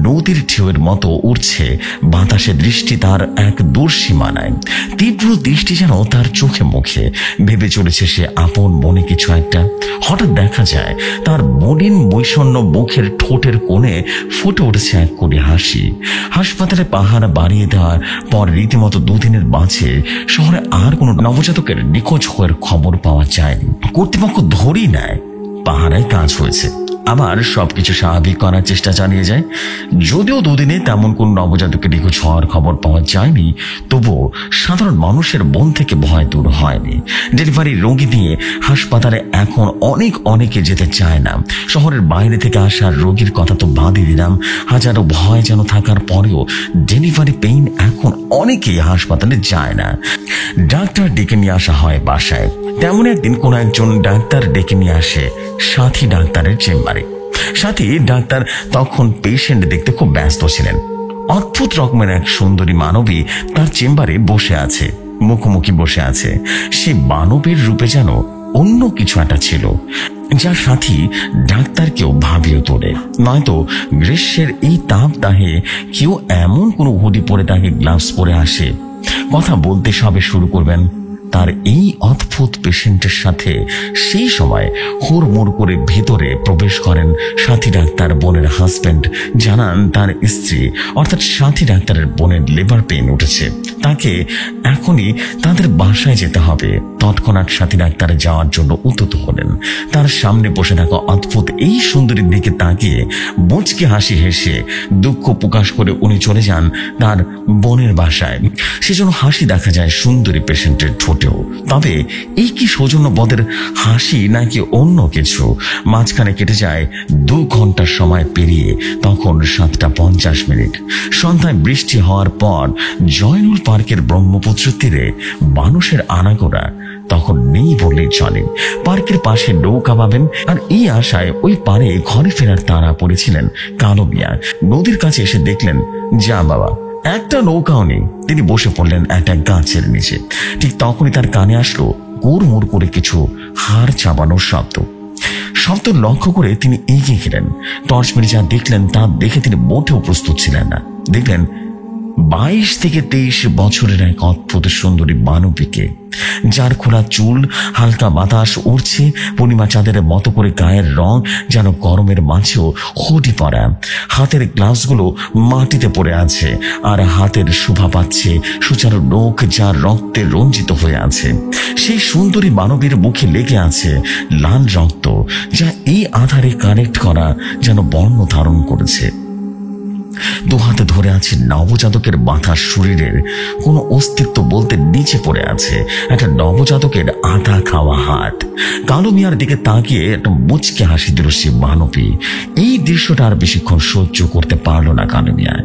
নদীর ঢেউয়ের মতো উঠছে বাতাসে। দৃষ্টি তার এক দূর সীমানায়, তীব্র দৃষ্টি যেন তার চোখে মুখে। ভেবে চলেছে সে আপন মনে কিছু একটা। হঠাৎ দেখা যায় তার মলিন বৈষণ্য মুখের ঠোঁটের কোণে ফুটে উঠেছে এক কোণে হাসি। হাসপাতালে পাহারা বাড়িয়ে দেওয়ার পর রীতিমতো দুদিনের মাঝে শহরে আর কোনো নবজাতকের নিখোঁজ হওয়ার খবর পাওয়া যায়নি। কর্তৃপক্ষ ধরেই নেয় পাহারায় কাজ হয়েছে, আবার সবকিছু স্বাভাবিক করার চেষ্টা চালিয়ে যায়। যদিও দুদিনে তেমন কোন নবজাতকের নিখোঁজ হওয়ার খবর পাওয়া যায়নি, তবুও সাধারণ মানুষের মন থেকে ভয় দূর হয়নি। ডেলিভারি রোগী নিয়ে হাসপাতালে এখন অনেকে যেতে চায় না। শহরের বাইরে থেকে আসা রোগীর কথা তো বাদই দিলাম, হাজারো ভয় যেন থাকার পরেও ডেলিভারি পেইন এখন অনেকেই হাসপাতালে যায় না। ডাক্তার ডেকে নিয়ে আসা হয় বাসায়। তেমন একদিন কোন একজন ডাক্তার ডেকে নিয়ে আসে সাথী ডাক্তারের চেম্বারে। সাথী ডাক্তার তখন পেশেন্ট দেখতে খুব ব্যস্ত ছিলেন। অদ্ভুত রকমের এক সুন্দরী মানবী তার চেম্বারে বসে আছে, মুখোমুখি বসে আছে। সে মানবীর রূপে যেন অন্য কিছু একটা ছিল, যা সাথী ডাক্তারকেও ভাবিয়ে তোলে। নয়তো গ্রীষ্মের এই তাপদাহে কেউ এমন কোনো হুডি পরে তাকে গ্লাভস পরে আসে, কথা বলতে সবে শুরু করবেন তার এই অদ্ভুত পেশেন্টের সাথে। সেই সময় হুড়মুড় করে ভেতরে প্রবেশ করেন সাথী ডাক্তার বোনের হাজবেন্ড। জানান তার স্ত্রী অর্থাৎ সাথী ডাক্তারের বোনের লেবার পেইন উঠেছে, তাকে এখনই তাদের বাসায় যেতে হবে। তৎক্ষণাৎ সাথী ডাক্তারে যাওয়ার জন্য উদ্যত হলেন। তার সামনে বসে থাকা অদ্ভুত এই সুন্দরীর দিকে তাকিয়ে মুচকি হাসি হেসে দুঃখ প্রকাশ করে উনি চলে যান তার বোনের বাসায়। সেজন্য হাসি দেখা যায় সুন্দরী পেশেন্টের ঠোঁটেও। তবে এই কি সৌজন্যবোধের হাসি নাকি অন্য কিছু? মাঝখানে কেটে যায় 2 ঘন্টার সময় পেরিয়ে তখন 7:50। সন্ধ্যায় বৃষ্টি হওয়ার পর জয়নুল পার্কের ব্রহ্মপুত্র তীরে মানুষের আনাগোনা তখন নেই বললেই চলে। পার্কের পাশে নৌকা পাবেন, আর এই আশায় ওই পারে ঘরে ফেরার তাড়া পড়েছিলেন কালো মিয়া। নদীর কাছে এসে দেখলেন যা বাবা, একটা নৌকাও নেই। তিনি বসে পড়লেন একটা গাছের নিচে। ঠিক তখনই তার কানে আসলো গুড়মুড় করে কিছু হাড় চাবানোর শব্দ লক্ষ্য করে তিনি এগিয়ে গেলেন। টর্চ মেরে যা দেখলেন তা দেখে তিনি মোটেও প্রস্তুত ছিলেন না। দেখলেন 22 থেকে 23 বছরের এক অদ্ভুত সুন্দরী মানবীকে, যার খোলা চুল, হালকা বাতাস উড়ছে পূর্ণিমা চাঁদের মতো করে, গায়ের রং যেন গরমের মাঝেও হুডি পরা। হাতের গ্লাভসগুলো মাটিতে পড়ে আছে, আর হাতের শোভা পাচ্ছে সুচারু নখ যা রক্তে রঞ্জিত হয়ে আছে। সেই সুন্দরী মানবীর মুখে লেগে আছে লাল রক্ত, যা এই আধারে কানেক্ট করা যেন বর্ণ ধারণ করেছে। দুহাতে ধরে আছে নবজাতকের মাথা। শরীরের কোনো অস্তিত্ব বলতে নিচে পড়ে আছে একটা নবজাতকের আধা খাওয়া হাত। কালো মিয়ার দিকে তাকিয়ে একটা মুচকে হাসি দিল সে মানবী। এই দৃশ্যটা আর বেশিক্ষণ সহ্য করতে পারলো না কালো মিয়া।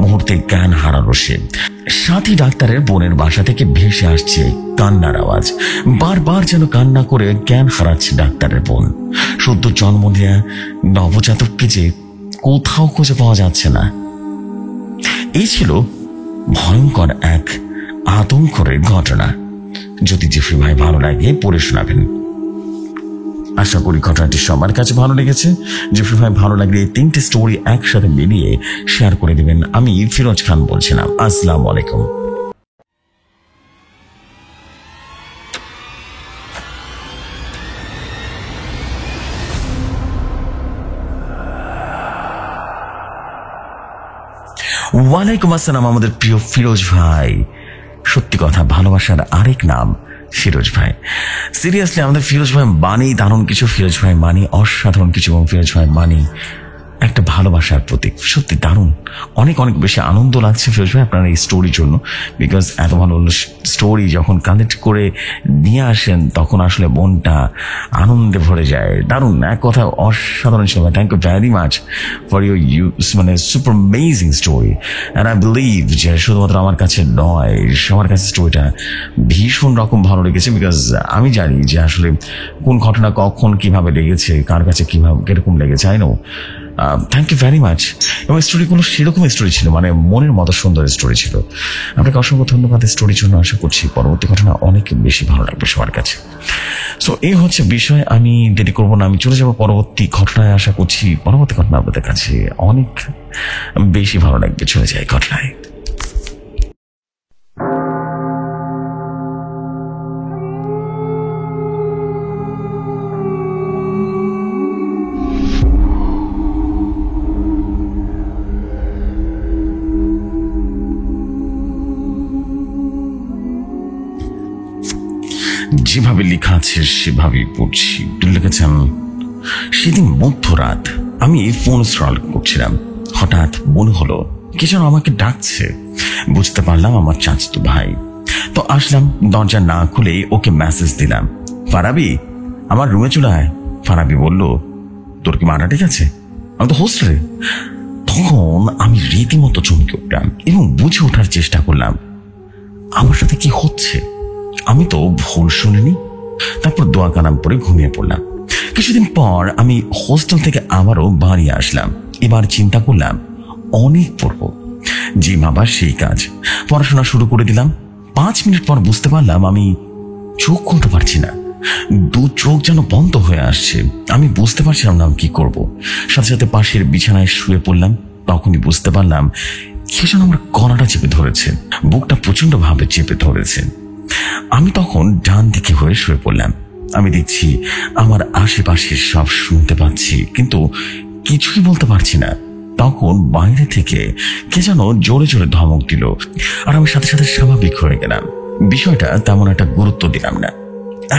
মুহূর্তে জ্ঞান হারালো সে। সাথী ডাক্তারের বোনের বাসা থেকে ভেসে আসছে কান্নার আওয়াজ। বারবার যেন কান্না করে জ্ঞান হারাচ্ছে ডাক্তারের বোন। সদ্য জন্ম নেয়া নবজাতককে যে কোথাও খুঁজে পাওয়া যাচ্ছে না। এই ছিল ভয়ঙ্কর এক আতঙ্কের ঘটনা। যদি জিফরি ভাই ভালো লাগে পড়ে শোনাবেন। আশা করি ঘটনাটি সবার কাছে ভালো লেগেছে। জিফরি ভাই ভালো লাগলে এই 3টে স্টোরি একসাথে মিলিয়ে শেয়ার করে দেবেন। আমি ফিরোজ খান বলছিলাম। আসসালামু আলাইকুম। ওয়ালাইকুম আসসালাম আমাদের প্রিয় ফিরোজ ভাই। সত্যি কথা, ভালোবাসার আরেক নাম ফিরোজ ভাই। সিরিয়াসলি আমাদের ফিরোজ ভাই মানেই দারুণ কিছু, ফিরোজ ভাই মানে অসাধারণ কিছু, এবং ফিরোজ ভাই মানে একটা ভালোবাসার প্রতীক। সত্যি দারুণ, অনেক অনেক বেশি আনন্দ লাগছে ফিরোজ ভাই আপনার এই স্টোরির জন্য, বিকজ এত ভালো স্টোরি যখন কানেক্ট করে নিয়ে আসেন তখন আসলে মনটা আনন্দে ভরে যায়। দারুণ, এক কথা অসাধারণ ছিল। Thank you very much for মানে super amazing story. And I believe যে শুধুমাত্র আমার কাছে নয়, সবার কাছে স্টোরিটা ভীষণ রকম ভালো লেগেছে, বিকজ আমি জানি যে আসলে কোন ঘটনা কখন কিভাবে লেগেছে, কার কাছে কিভাবে কিরকম লেগেছে। I know, thank you very much. এবং স্টোরিগুলো সেরকম স্টোরি ছিল, মানে মনের মতো সুন্দর স্টোরি ছিল। আপনাকে অসংখ্য ধন্যবাদ স্টোরির জন্য। আশা করছি পরবর্তী ঘটনা অনেক বেশি ভালো লাগবে সবার কাছে। সো এই হচ্ছে বিষয়, আমি দেরি করবো না, আমি চলে যাবো পরবর্তী ঘটনায়। আশা করছি পরবর্তী ঘটনা আপনাদের কাছে অনেক বেশি ভালো লাগবে। চলে যায় ঘটনায়। যেভাবে লেখা আছে সেভাবেই পড়ছি। লিখেছেন, সেদিন মধ্যরাত আমি ফোন স্ক্রল করছিলাম, হঠাৎ মনে হলো কে যেন আমাকে ডাকছে। বুঝতে পারলাম আমার চাচাতো ভাই। তো আসলাম, দরজা না খুলে ওকে মেসেজ দিলাম, ফারাবি আমার রুমে চলে আয়। ফারাবি বলল, তোর কি মাথা ঠিক আছে? আমি তো হোস্টেলে। তখন আমি রীতিমতো চমকে উঠলাম এবং বুঝে ওঠার চেষ্টা করলাম আমার সাথে কি হচ্ছে। আমি তো ভুল শুনিনি। তারপর দোয়া কালাম পরে ঘুমিয়ে পড়লাম। কিছুদিন পর আমি হোস্টেল থেকে আবারও বাড়ি আসলাম। এবার চিন্তা করলাম অনেক পড়বো, যে ভাবার সেই কাজ। পড়াশোনা শুরু করে দিলাম। 5 মিনিট পর বুঝতে পারলাম আমি চোখ খুলতে পারছি না, দু চোখ যেন বন্ধ হয়ে আসছে। আমি বুঝতে পারছিলাম না কি করব। সাথে সাথে পাশের বিছানায় শুয়ে পড়লাম। তখনই বুঝতে পারলাম কে যেন আমার গলাটা চেপে ধরেছে, বুকটা প্রচন্ড ভাবে চেপে ধরেছে। আমি তখন ডান দিকে হয়ে শুয়ে পড়লাম। আমি দেখছি আমার আশেপাশে সব শুনতে পাচ্ছি, কিন্তু কিছুই বলতে পারছি না। তখন বাইরে থেকে কে যেন জোরে জোরে ধমক দিল, আর আমি সাথে সাথে স্বাভাবিক হয়ে গেলাম। বিষয়টা তেমন একটা গুরুত্ব দিলাম না।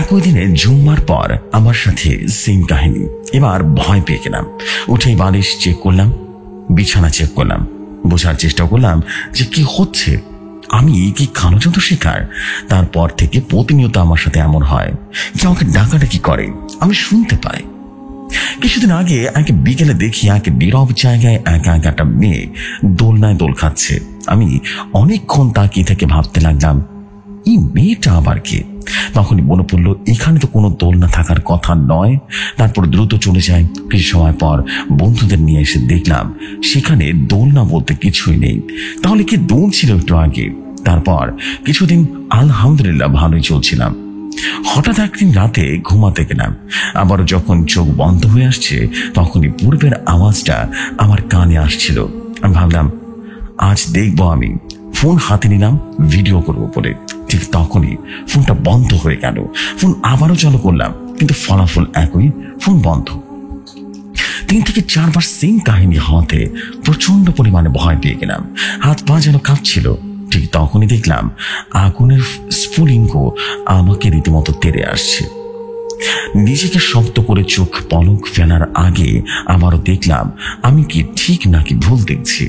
একই দিনে জুম্মার পর আমার সাথে সেম কাহিনী। এবার ভয় পেয়ে গেলাম। উঠেই বালিশ চেক করলাম, বিছানা চেক করলাম, বোঝার চেষ্টা করলাম যে কি হচ্ছে। আমি কি কালোজাদু শিকার? তারপর থেকে প্রতিনিয়ত আমার সাথে এমন হয়, কেউ আমাকে ডাকাডাকি করে, আমি শুনতে পাই। কিছুদিন আগে একে বিকেলে দেখি একে নীরব জায়গায় একা একা একটা মেয়ে দোলনায় দোল খাচ্ছে। আমি অনেকক্ষণ তাকিয়ে থেকে ভাবতে লাগলাম এই মেয়েটা আবার কে। তখনই মনে পড়লো এখানে তো কোনো দোলনা থাকার কথা নয়। তারপর দ্রুত চলে যাই। কিছু সময় পর বন্ধুদের নিয়ে এসে দেখলাম সেখানে দোলনা বলতে কিছুই নেই। তাহলে কি দোল ছিল একটু আগে? তারপর কিছুদিন আলহামদুলিল্লাহ ভালোই চলছিলাম। হঠাৎ একদিন রাতে ঘুমাতে গেলাম। আবারও যখন চোখ বন্ধ হয়ে আসছে তখনই পূর্বের আওয়াজটা আমার কানে আসছিল। আমি ভাবলাম আজ দেখবো। আমি ফোন হাতে নিলাম ভিডিও করবো বলে। ঠিক তখনই ফোনটা বন্ধ হয়ে গেল। ফোন আবারও চালু করলাম, কিন্তু ফলাফল একই, ফোন বন্ধ। 3 থেকে 4 বার সেম কাহিনী হওয়াতে প্রচন্ড পরিমাণে ভয় পেয়ে গেলাম। হাত পা যেন কাঁপছিল। ঠিক তখনই দেখলাম আগুনের স্ফুলিঙ্গ আমাকে রীতিমতো তেড়ে আসছে। নিজেকে শক্ত করে চোখ পলক ফেলার আগে আবারও দেখলাম আমি কি ঠিক নাকি ভুল দেখছি।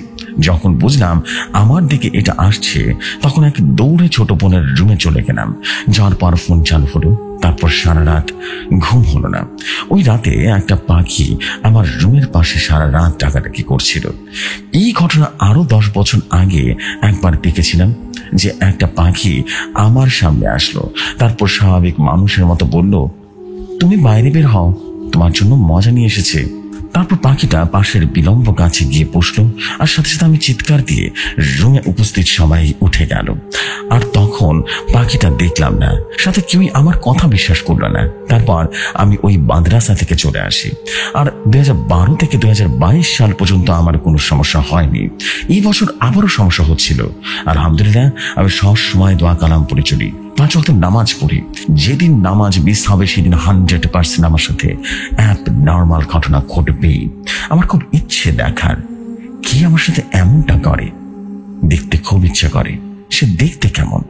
যখন বুঝলাম আমার দিকে এটা আসছে তখন এক দৌড়ে ছোট বোনের রুমে চলে গেলাম। যাওয়ার পর ফোন চালু হলো। তারপর সারা রাত ঘুম হলো না। ওই রাতে একটা পাখি আমার রুমের পাশে সারা রাত ডাকাডাকি করছিল। এই ঘটনা আরো 10 বছর আগে একবার দেখেছিলাম যে একটা পাখি আমার সামনে আসলো। তারপর স্বাভাবিক মানুষের মতো বলল, তুমি বাইরে বের হও, তোমার জন্য মজা নিয়ে এসেছে। তারপর পাখিটা পাশের বিলম্ব গাছে গিয়ে বসলো, আর সাথে সাথে আমি চিৎকার দিয়ে রুমে উপস্থিত সবাই উঠে গেল। আর তখন পাখিটা দেখলাম না, সাথে কেউই আমার কথা বিশ্বাস করলো না। তারপর আমি ওই মাদ্রাসা থেকে চলে আসি। আর 2012 থেকে 2022 সাল পর্যন্ত আমার কোনো সমস্যা হয়নি। এই বছর আবারও সমস্যা হচ্ছিল। আলহামদুলিল্লাহ আমি সব সময় দোয়া কালাম পড়ে চলি, 5 ওয়াক্ত নামাজ পড়ি। যেদিন নামাজ মিস হবে সেদিন 100% আমার সাথে নর্মাল ঘটনা ঘটবেই। আমার খুব ইচ্ছে দেখার কি আমার সাথে এমনটা করে। দেখতে খুব ইচ্ছে করে সে দেখতে কেমন।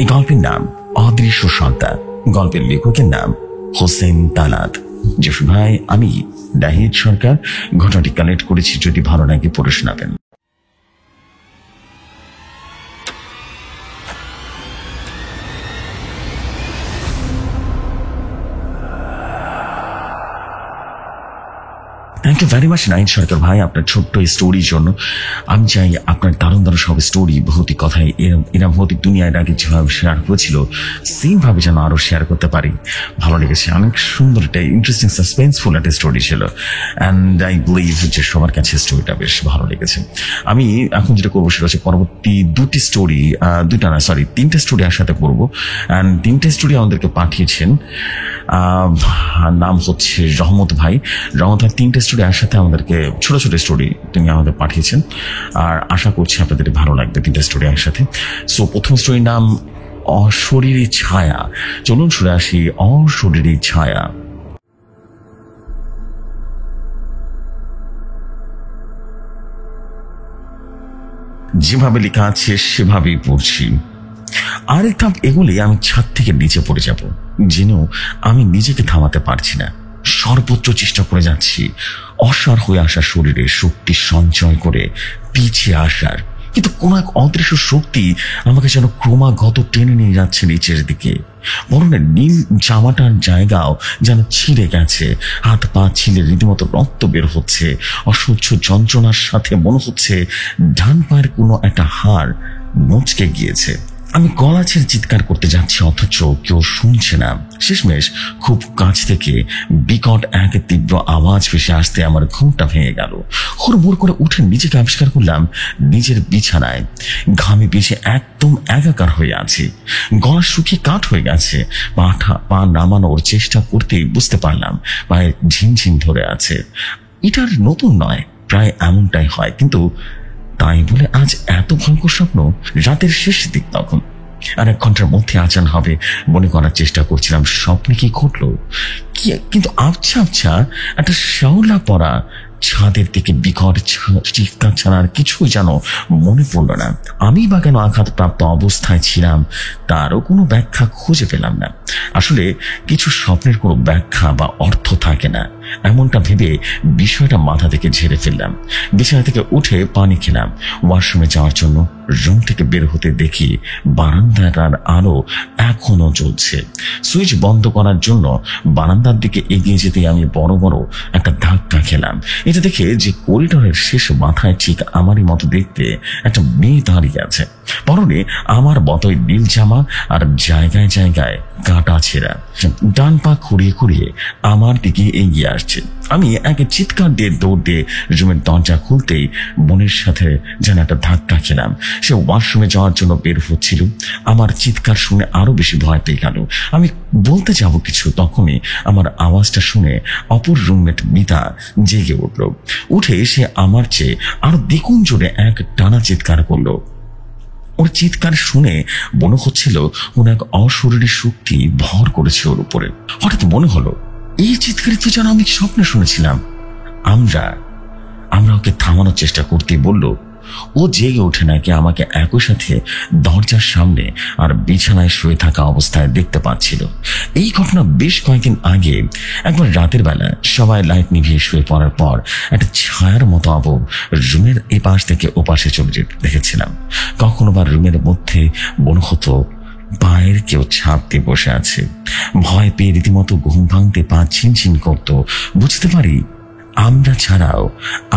এই গল্পের নাম অদৃশ্য সন্তান। গল্পের লেখকের নাম হোসেন তালাত। জসু ভাই আমি নাহিদ সরকার। ঘটনাটি কালেক্ট করেছি, যদি ভালো লাগে পড়ে শোনাবেন। Thank you very much Nahid Sarkar ভাই, আপনার ছোট্ট স্টোরির জন্য। আমি চাই আপনার দারুণ দারুণ সব স্টোরি, ভৌতিক কথায় এরা ভৌতিক দুনিয়ায় আগে যেভাবে শেয়ার করেছিল সেম ভাবে যেন আরো শেয়ার করতে পারি। ভালো লেগেছে, অনেক সুন্দর একটা ইন্টারেস্টিং সাসপেন্সফুল একটা স্টোরি ছিল, অ্যান্ড আই বিলিভ যে সবার কাছে স্টোরিটা বেশ ভালো লেগেছে। আমি এখন যেটা করবো সেটা হচ্ছে পরবর্তী তিনটা স্টোরি একসাথে করবো। অ্যান্ড তিনটা স্টোরি আমাদেরকে পাঠিয়েছেন, নাম হচ্ছে রহমত ভাই। রহমত ভাই তিনটা স্টোরি একসাথে আমাদেরকে ছোট ছোট স্টোরি তিনি আমাদের পাঠিয়েছেন, আর আশা করছি আপনাদের ভালো লাগবে তিনটা স্টোরি একসাথে। সো প্রথম স্টোরির নাম অশরীরী ছায়া। চলুন শুনে আসি অশরীরী ছায়া। যেভাবে লেখা আছে সেভাবেই পড়ছি। আরেক ধাপ এগুলি আমি ছাদ থেকে নিচে পড়ে যাব, জেনেও আমি নিজেকে থামাতে পারছি না। সর্বোচ্চ চেষ্টা করে যাচ্ছি অসাড় হয়ে আসা শরীরে শক্তি সঞ্চয় করে পিছিয়ে আসার, কিন্তু কোন এক অদৃশ্য শক্তি আমাকে যেন ক্রমাগত টেনে নিয়ে যাচ্ছে নিচের দিকে। বরণের নীল জামাটার জায়গাও যেন ছিঁড়ে গেছে, হাত পা ছিলে রীতিমতো রক্ত বের হচ্ছে। অসহ্য যন্ত্রণার সাথে মনে হচ্ছে ডান পায়ের কোনো একটা হাড় মুচকে গিয়েছে। আমি গলা ছেড়ে চিৎকার করতে যাচ্ছি, অথচ কেউ শুনছে না। শেষমেশ খুব কাছ থেকে বিকট এক তীব্র আওয়াজ ভেসে আসতে আমার ঘুমটা ভেঙে গেল। হুড়মুড় করে উঠে নিজেকে আবিষ্কার করলাম নিজের বিছানায়, ঘামে ভিজে একদম একাকার হয়ে আছি। গলা শুকিয়ে কাঠ হয়ে গেছে। পা নামানোর চেষ্টা করতেই বুঝতে পারলাম পায়ে ঝিমঝিম ধরে আছে। এটার নতুন নয়, প্রায় এমনটাই হয়, কিন্তু তাই বলে আজ এত ভয়ঙ্কর স্বপ্ন। রাতের শেষ দিক তখন, আর 1 ঘন্টার মধ্যে আচান হবে মনে করার চেষ্টা করছিলাম স্বপ্নে কি ঘটলো, কিন্তু আবছা একটা শ্যাওলা পড়া ছাদের দিকে বিকট চিৎকার ছাড়ার কিছুই যেন মনে পড়ল না। আমি বা কেন আঘাতপ্রাপ্ত অবস্থায় ছিলাম তারও কোনো ব্যাখ্যা খুঁজে পেলাম না। আসলে কিছু স্বপ্নের কোনো ব্যাখ্যা বা অর্থ থাকে না, এমনটা ভেবে বিষয়টা মাথা থেকে ঝেড়ে ফেললাম। বিছানা থেকে উঠে পানি খেলাম। ওয়াশরুমে যাওয়ার জন্য রুম থেকে বের হতে দেখি বারান্দাটার আলো এখনো জ্বলছে। সুইচ বন্ধ করার জন্য বারান্দার দিকে এগিয়ে যেতে আমি বড় একটা ধাক্কা খেলাম। এটা দেখে যে করিডোরের শেষ মাথায় ঠিক আমারই মতো দেখতে একটা মেয়ে দাঁড়িয়ে আছে, পরনে আমার মতোই নীল জামা আর জায়গায় জায়গায় কাটা ছেঁড়া। ডান পা খুঁড়িয়ে আমার দিকে এগিয়ে আসছে। আমি এক চিৎকার দিয়ে দৌড় দিয়ে রুমের দরজা খুলতেই বোনের সাথে যেন একটা ধাক্কা খেলাম। সে ওয়াশরুমে যাওয়ার জন্য বের হচ্ছিল। আমার চিৎকার শুনে আরো বেশি ভয় পেয়ে গেল। আমি বলতে যাব কিছু, তখনই আমার আওয়াজটা শুনে অপর রুমমেট মিতা জেগে উঠল। উঠে সে আমার চেয়ে আরো দ্বিগুণ জোরে এক টানা চিৎকার করলো। ওর চিৎকার শুনে মনে হচ্ছিল কোন এক অশরীরী শক্তি ভর করেছে ওর উপরে। হঠাৎ মনে হলো এই চিৎকারই তো যেন আমি স্বপ্নে শুনেছিলাম। আমরা ওকে থামানোর চেষ্টা করতে বলল। ও জেগে ওঠে নাকি আমাকে একই সাথে দরজার সামনে আর বিছানায় শুয়ে থাকা অবস্থায় দেখতে পাচ্ছিল। এই ঘটনা বেশ কয়েকদিন আগে একবার রাতের বেলা সবাই লাইট নিভিয়ে শুয়ে পড়ার পর একটা ছায়ার মতো আবহ রুমের এপাশ থেকে ওপাশে চলে যেতে দেখেছিলাম। কখনো বা রুমের মধ্যে মনে হতো পায়ের কেউ ছাপ দিয়ে বসে আছে। ভয় পেয়ে রীতিমতো ঘুম ভাঙতে পা ছিনছিন করতো। বুঝতে পারি আমরা ছাড়াও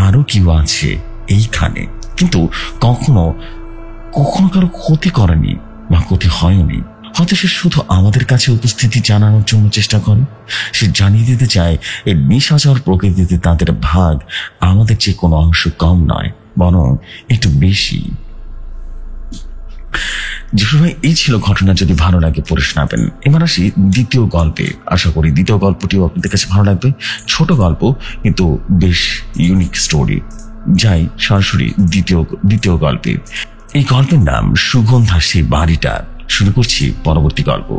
আরো কেউ আছে এইখানে, কিন্তু কখনো কারো ক্ষতি করেনি বা ক্ষতি হয়নি। হয়তো সে শুধু আমাদের কাছে উপস্থিতি জানানোর জন্য চেষ্টা করে। সে জানিয়ে দিতে চায় এই নিশাচর প্রকৃতিতে তাদের ভাগ আমাদের যে কোনো অংশ কম নয়, বরং একটু বেশি। ভাই এই ছিল ঘটনা, যদি ভালো লাগে পড়ে শোনাবেন। এবার আসি দ্বিতীয় গল্পে। আশা করি দ্বিতীয় গল্পটিও আপনাদের কাছে ভালো লাগবে। ছোট গল্প কিন্তু বেশ ইউনিক স্টোরি। যাই সরাসরি দ্বিতীয় গল্পে। এই গল্পের নাম সুগন্ধা সেই বাড়িটা। শুরু করছি পরবর্তী গল্প।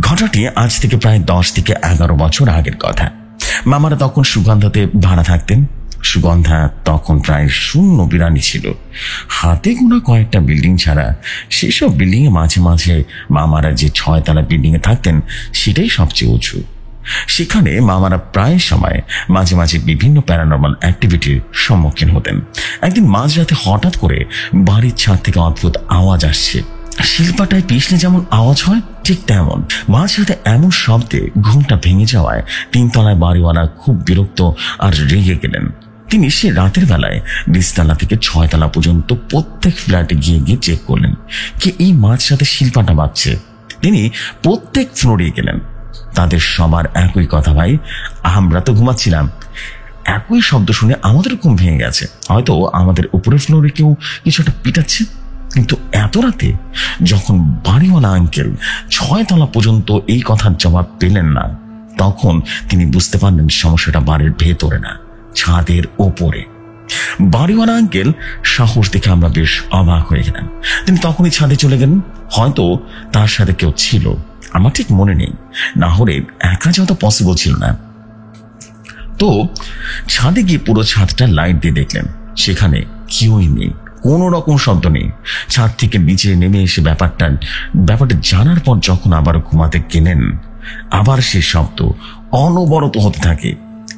ঘটনাটি আজ থেকে প্রায় 10 থেকে 11 বছর আগের কথা। মামারা তখন সুগন্ধাতে ভাড়া থাকতেন। সুগন্ধা তখন প্রায় শূন্য বিরানি ছিল। হাতে গোনা কয়েকটা বিল্ডিং ছাড়া সেসব বিল্ডিং এ মাঝে মাঝে মামারা যে 6 তলা বিল্ডিং এ থাকতেন সেটাই সবচেয়ে উঁচু। সেখানে মামারা প্রায় সময় মাঝে মাঝে বিভিন্ন প্যারানর্মাল অ্যাক্টিভিটির সম্মুখীন হতেন। একদিন মাঝরাতে হঠাৎ করে বাড়ির ছাদ থেকে অদ্ভুত আওয়াজ আসছে। শিল্পাটায় পিছলে যেমন আওয়াজ হয় ঠিক তেমন। মাঝরাতে এমন শব্দে ঘুমটা ভেঙে যাওয়ায় 3 তলায় বাড়িওয়ালা খুব বিরক্ত আর রেগে গেলেন। তিনি সে রাতের বেলায় 20 তলা থেকে 6 তলা পর্যন্ত প্রত্যেক ফ্ল্যাটে গিয়ে গিয়ে চেক করলেন কি এই মাঝরাতে শিল্পাটা বাজছে। তিনি প্রত্যেক ফ্লোরে গেলেন। তাদের সবার একই কথা, ভাই আমরা তো ঘুমাচ্ছিলাম, একই শব্দ শুনে আমাদের ঘুম ভেঙে গেছে, হয়তো আমাদের উপরের ফ্লোরে কেউ কিছু একটা পিটাচ্ছে। কিন্তু এত রাতে যখন বাড়িওয়ালা আঙ্কেল 6 তলা পর্যন্ত এই কথার জবাব পেলেন না, তখন তিনি বুঝতে পারলেন সমস্যাটা বাড়ির ভেতরে না, ছাদের ওপরে। বাড়িওয়ালা আঙ্কেল সাহস দেখে আমরা বেশ অবাক হয়ে গেলাম। তিনি তখনই ছাদে চলে গেলেন। হয়তো তার সাথে কেউ ছিল, আমার ঠিক মনে নেই, না হলে একা যাওয়া তো পসিবল ছিল না। তো ছাদে গিয়ে পুরো ছাদটা লাইট দিয়ে দেখলেন, সেখানে কেউই নেই, কোনো রকম শব্দ নেই। ছাদ থেকে নিচে নেমে এসে ব্যাপারটা জানার পর যখন আবার ঘুমাতে গেলেন, আবার সে শব্দ অনবরত হতে থাকে।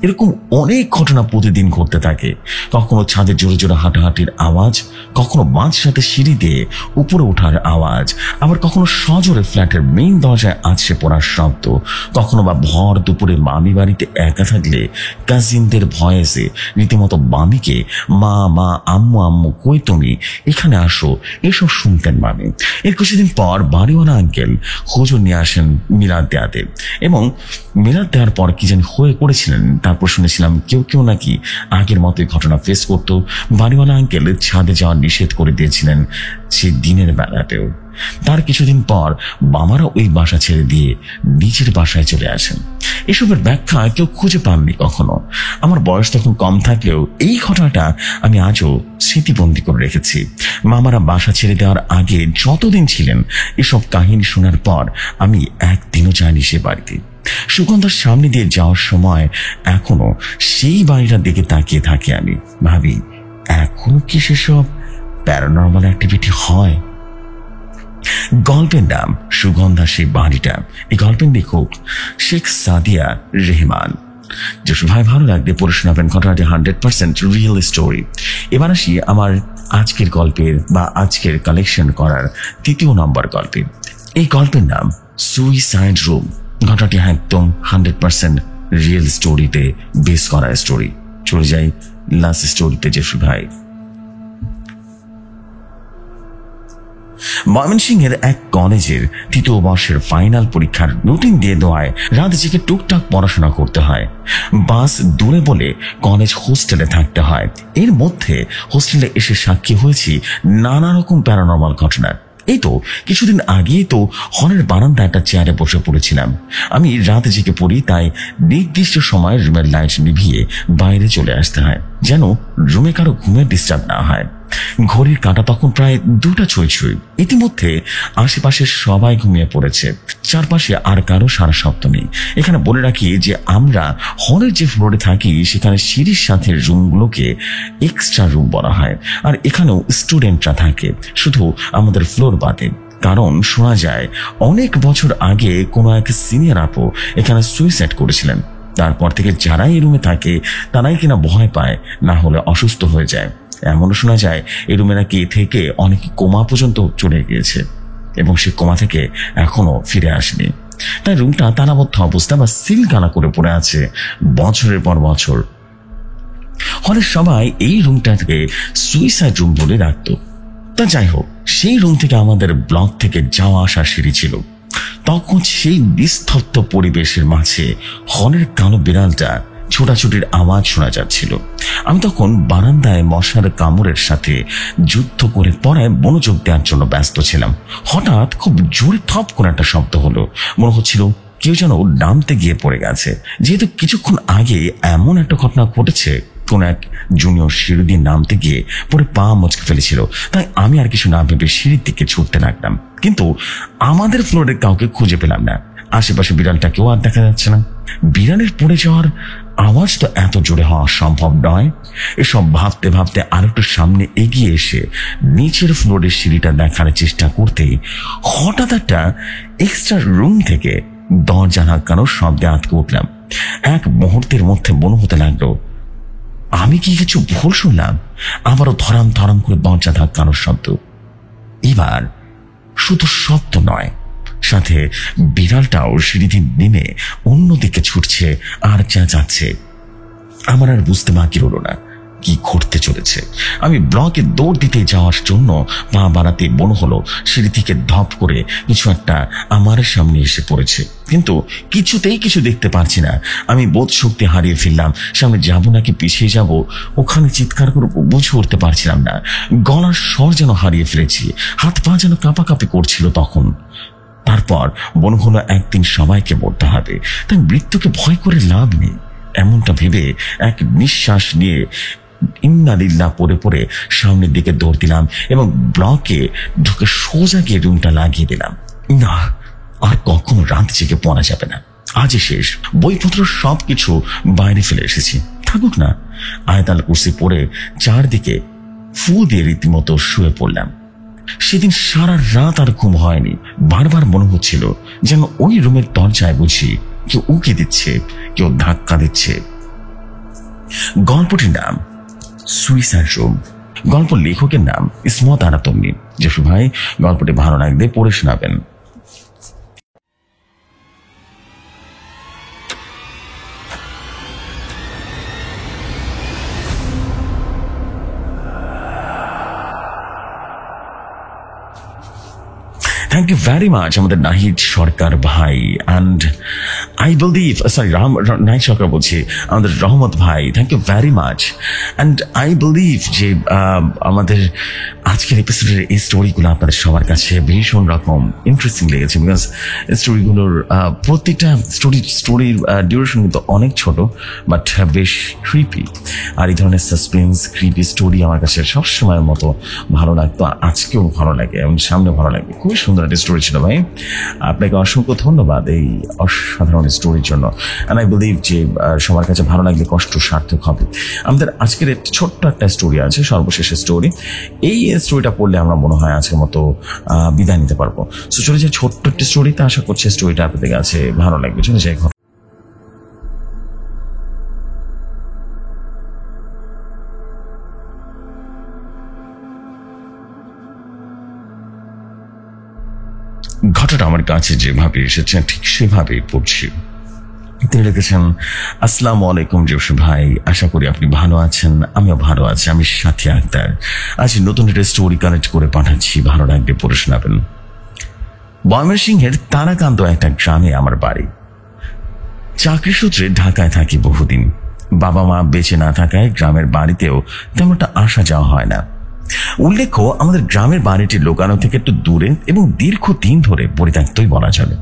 এরকম অনেক ঘটনা প্রতিদিন ঘটতে থাকে। কখনো ছাদে জোরে জোরে হাঁটাহাঁটির আওয়াজ, কখনো মাঝরাতে সিঁড়ি দিয়ে উপরে ওঠার আওয়াজ, আবার কখনো সজোরে ফ্ল্যাটের মেইন দরজায় আছড়ে পড়ার শব্দ, কখনো বা ভর দুপুরে মামি বাড়িতে একা থাকলে কাজিনদের ভয়েসে রীতিমতো মামিকে মা মা আম্মু আম্মু কই তুমি, এখানে আসো, এসব শুনতেন মামি। এর কিছুদিন পর বাড়িওয়ালা আঙ্কেল হুজুর নিয়ে আসেন মিলাদ দেয়াতে, এবং মিলাদ দেওয়ার পর কি যেন হয়ে পড়েছিলেন। তারপর শুনেছিলাম কেউ কেউ নাকি আগের মতোই ঘটনা ফেস করতো। বাড়িওয়ালা আঙ্কেল ছাদে যাওয়া নিষেধ করে দিয়েছিলেন সেই দিনের বেলাতেও। তার কিছুদিন পর বামারা ওই বাসা ছেড়ে দিয়ে নিজের বাসায় চলে আসেন। এসবের ব্যাখ্যা কেউ খুঁজে পাননি কখনো। আমার বয়স তখন কম থাকলেও এই ঘটনাটা আমি আজও স্মৃতিবন্দী করে রেখেছি। মামারা বাসা ছেড়ে দেওয়ার আগে যতদিন ছিলেন, এসব কাহিনী শোনার পর আমি একদিনও যাইনি সে বাড়িতে। সুগন্ধার সামনে দিয়ে যাওয়ার সময় এখনো সেই বাড়িটার দিকে তাকিয়ে থাকি। আমি ভাবি, এখনো কি সেসব প্যারানর্মাল অ্যাক্টিভিটি হয়? গল্পের নাম সুগন্ধা সেই বাড়িটা। এই গল্পের লেখক শেখ সাদিয়া রেহমান। যেসব ভাই ভালো লাগবে পড়ে শোনাবেন ঘটনাটি 100% রিয়েল স্টোরি। এবার আসি আমার আজকের গল্পের বা আজকের কালেকশন করার 3য় নম্বর গল্পে। এই গল্পের নাম সুইসাইড রুম। ঘটনাটি একদম 100% রিয়েল স্টোরিতে বেস করা স্টোরি। চলে যাই লাস্ট স্টোরিতে। যেসব ভাই, ময়মনসিংহের এক কলেজের 3য় বর্ষের ফাইনাল পরীক্ষার রুটিন দিয়ে দেওয়ায় রাত জেগে টুকটাক পড়াশোনা করতে হয়। বাস দূরে বলে কলেজ হোস্টেলে থাকতে হয়। এর মধ্যে হোস্টেলে এসে সাক্ষী হয়েছি নানা রকম প্যারানর্মাল ঘটনার। এই তো কিছুদিন আগেই তো হলের বারান্দায় একটা চেয়ারে বসে পড়েছিলাম। আমি রাত জেগে পড়ি, তাই নির্দিষ্ট সময় রুমের লাইট নিভিয়ে বাইরে চলে আসতে হয়, যেন রুমে কারো ঘুমের ডিস্টার্ব না হয়। ঘড়ির কাঁটা তখন প্রায় 2টা ছুঁই ছুঁই। ইতিমধ্যে আশেপাশে সবাই ঘুমিয়ে পড়েছে, চারপাশে আর কারো সারা শব্দ নেই। এখানে বলে রাখি যে আমরা হলের যে ফ্লোরে থাকি সেখানে সিঁড়ির সাথে রুমগুলোকে এক্সট্রা রুম বলা হয়। আর এখানেও স্টুডেন্টরা থাকে, শুধু আমাদের ফ্লোর বাদে। কারণ শোনা যায় অনেক বছর আগে কোনো এক সিনিয়র আপু এখানে সুইসাইড করেছিলেন। তারপর থেকে যারাই এই রুমে থাকে তারাই কিনা ভয় পায়, না হলে অসুস্থ হয়ে যায়। এমনও শোনা যায় এই রুমে নাকি থেকে অনেকে কোমা পর্যন্ত চলে গিয়েছে এবং সে কোমা থেকে এখনো ফিরে আসেনি। তাই রুমটা তালাবদ্ধ অবস্থা বা সিলগালা করে পড়ে আছে বছরের পর বছর। হলের সবাই এই রুমটাকে সুইসাইড রুম বলে ডাকত। তা যাই হোক, সেই রুম থেকে আমাদের ব্লক থেকে যাওয়া আসার সিঁড়ি ছিল। তখন সেই নিস্তব্ধ পরিবেশের মাঝে হলের কালো বিড়ালটা ছোটাছুটির আওয়াজ শোনা যাচ্ছিল। আমি তখন বারান্দায় মশার কামড়ের সাথে যুদ্ধ করে পড়ায় মনোযোগ দেওয়ার জন্য ব্যস্ত ছিলাম। হঠাৎ খুব জোরে থপ করে একটা শব্দ হলো। মনে হচ্ছিল কেউ যেন নামতে গিয়ে পড়ে গেছে। যেহেতু কিছুক্ষণ আগে এমন একটা ঘটনা ঘটেছে, কোন এক জুনিয়র সিঁড়ি দিয়ে নামতে গিয়ে পরে পা মচকে ফেলেছিল, তাই আমি আর কিছু না ভেবে সিঁড়ির দিকে ছুটতে লাগলাম। কিন্তু আমাদের ফ্লোরে কাউকে খুঁজে পেলাম না। আশেপাশে বিড়ালটাকেও আর দেখা যাচ্ছে না। বিড়ালের পড়ে যাওয়ার আওয়াজ তো এত জোরে হওয়া সম্ভব নয়। এসব ভাবতে ভাবতে আর একটু সামনে এগিয়ে এসে নিচের ফ্লোরের সিঁড়িটা দেখার চেষ্টা করতেই হঠাৎ একটা এক্সট্রা রুম থেকে দরজা ধাক্কানোর শব্দে আটকে উঠলাম। এক মুহূর্তের মধ্যে মনে হতে লাগলো আমি কি কিছু ভুল শুনলাম। আবারও ধরাম ধরাম করে দরজা ধাক্কানোর শব্দ। এবার শুধু শব্দ নয়, সাথে বিড়ালটাও সিঁড়ি দিয়ে নেমে অন্যদিকে ছুটছে আর চেঁচাচ্ছে। আমার আর বুঝতে বাকি রইল না কি ঘটতে চলেছে। আমি ব্লকে দৌড় দিতে যাওয়ার জন্য পা বাড়াতে মনে হলো সিঁড়ি থেকে ধপ করে কিছু একটা আমার সামনে এসে পড়েছে, কিন্তু কিছুতেই কিছু দেখতে পারছি না। আমি বোধ শক্তি হারিয়ে ফেললাম। সামনে যাব নাকি পিছিয়ে যাব ওখানে চিৎকার করে বুঝে উঠতে পারছিলাম না। গলার স্বর যেন হারিয়ে ফেলেছি, হাত পা যেন কাঁপাকাঁপি করছিল তখন। তারপর মনে হলো একদিন সবাইকে মরতে হবে, তাই মৃত্যুকে ভয় করে লাভ নেই। এমনটা ভেবে এক নিঃশ্বাস নিয়ে ইন্নালিল্লাহ পড়ে পড়ে সামনের দিকে দৌড় দিলাম এবং ব্লকে ঢুকে সোজা গিয়ে রুমটা লাগিয়ে দিলাম। না, আর কখনো রাত জেগে পড়া যাবে না। আজই শেষ। বইপত্র সবকিছু বাইরে ফেলে এসেছি, থাকুক না। আয়াতাল কুরসি পড়ে চারদিকে ফু দিয়ে রীতিমতো শুয়ে পড়লাম। সেদিন সারা রাত আর ঘুম হয়নি। বারবার মনে হচ্ছিল যেন ওই রুমের দরজায় বুঝি কেউ উকি দিচ্ছে, কেউ ধাক্কা দিচ্ছে। গল্পটির নাম সুইসাইড রুম। গল্প লেখকের নাম ইসমত আরা তন্নি। যশু ভাই, গল্পটি ভালো লাগলে পড়ে শোনাবেন। থ্যাংক ইউ ভেরি মাচ আমাদের নাহিদ সরকার ভাই, and I believe sorry Nahid Sarkar বলছি, আমাদের রহমত ভাই, thank you very much. And I believe যে আমাদের আজকের এপিসোডের এই স্টোরিগুলো আপনাদের সবার কাছে ভীষণ রকম ইন্টারেস্টিং লেগেছে, বিকজ স্টোরিগুলোর প্রত্যেকটা স্টোরির ডিউরেশন কিন্তু অনেক ছোট, বাট বেশ ক্রিপি। আর এই ধরনের সাসপেন্স ক্রিপি স্টোরি আমার কাছে সবসময়ের মতো ভালো লাগতো, আজকেও ভালো লাগে এবং সামনে ভালো লাগবে। খুবই সুন্দর একটা স্টোরি ছিল ভাই, আপনাকে অসংখ্য ধন্যবাদ এই অসাধারণ স্টোরির জন্য। অ্যান্ড আই বিলিভ যে সবার কাছে ভালো লাগলে কষ্ট সার্থক হবে। আমাদের আজকের ছোট্ট একটা স্টোরি আছে, সর্বশেষ স্টোরি। এই স্টোরিটা পড়লে আমরা মনে হয় আজকের মতো বিদায় নিতে পারবো। সো চলে যাই ছোট্ট একটা স্টোরিতে, আশা করছি স্টোরিটা আপনাদের কাছে ভালো লাগবে। চলে যাই। ঘটনা আমার কাছে যেভাবে এসেছে ঠিক সেভাবেই পড়ছি। তিনি লিখেছেন, আসসালামু আলাইকুম জসু ভাই, আশা করি আপনি ভালো আছেন। আমিও ভালো আছি। আমি সাথী আক্তার। আজ নতুন একটা স্টোরি কানেক্ট করে পাঠাচ্ছি, ভালো লাগবে পড়ে শোনাবেন। ময়মনসিংহের তারাকান্ত একটা গ্রামে আমার বাড়ি। চাকরি সূত্রে ঢাকায় থাকি বহুদিন। বাবা মা বেঁচে না থাকায় গ্রামের বাড়িতেও তেমনটা আসা যাওয়া হয় না। উল্লেখ্য, আমাদের গ্রামের বাড়িটি লোকানো থেকে একটু দূরে এবং দীর্ঘদিন ধরে পরিত্যক্তই বলা চলে।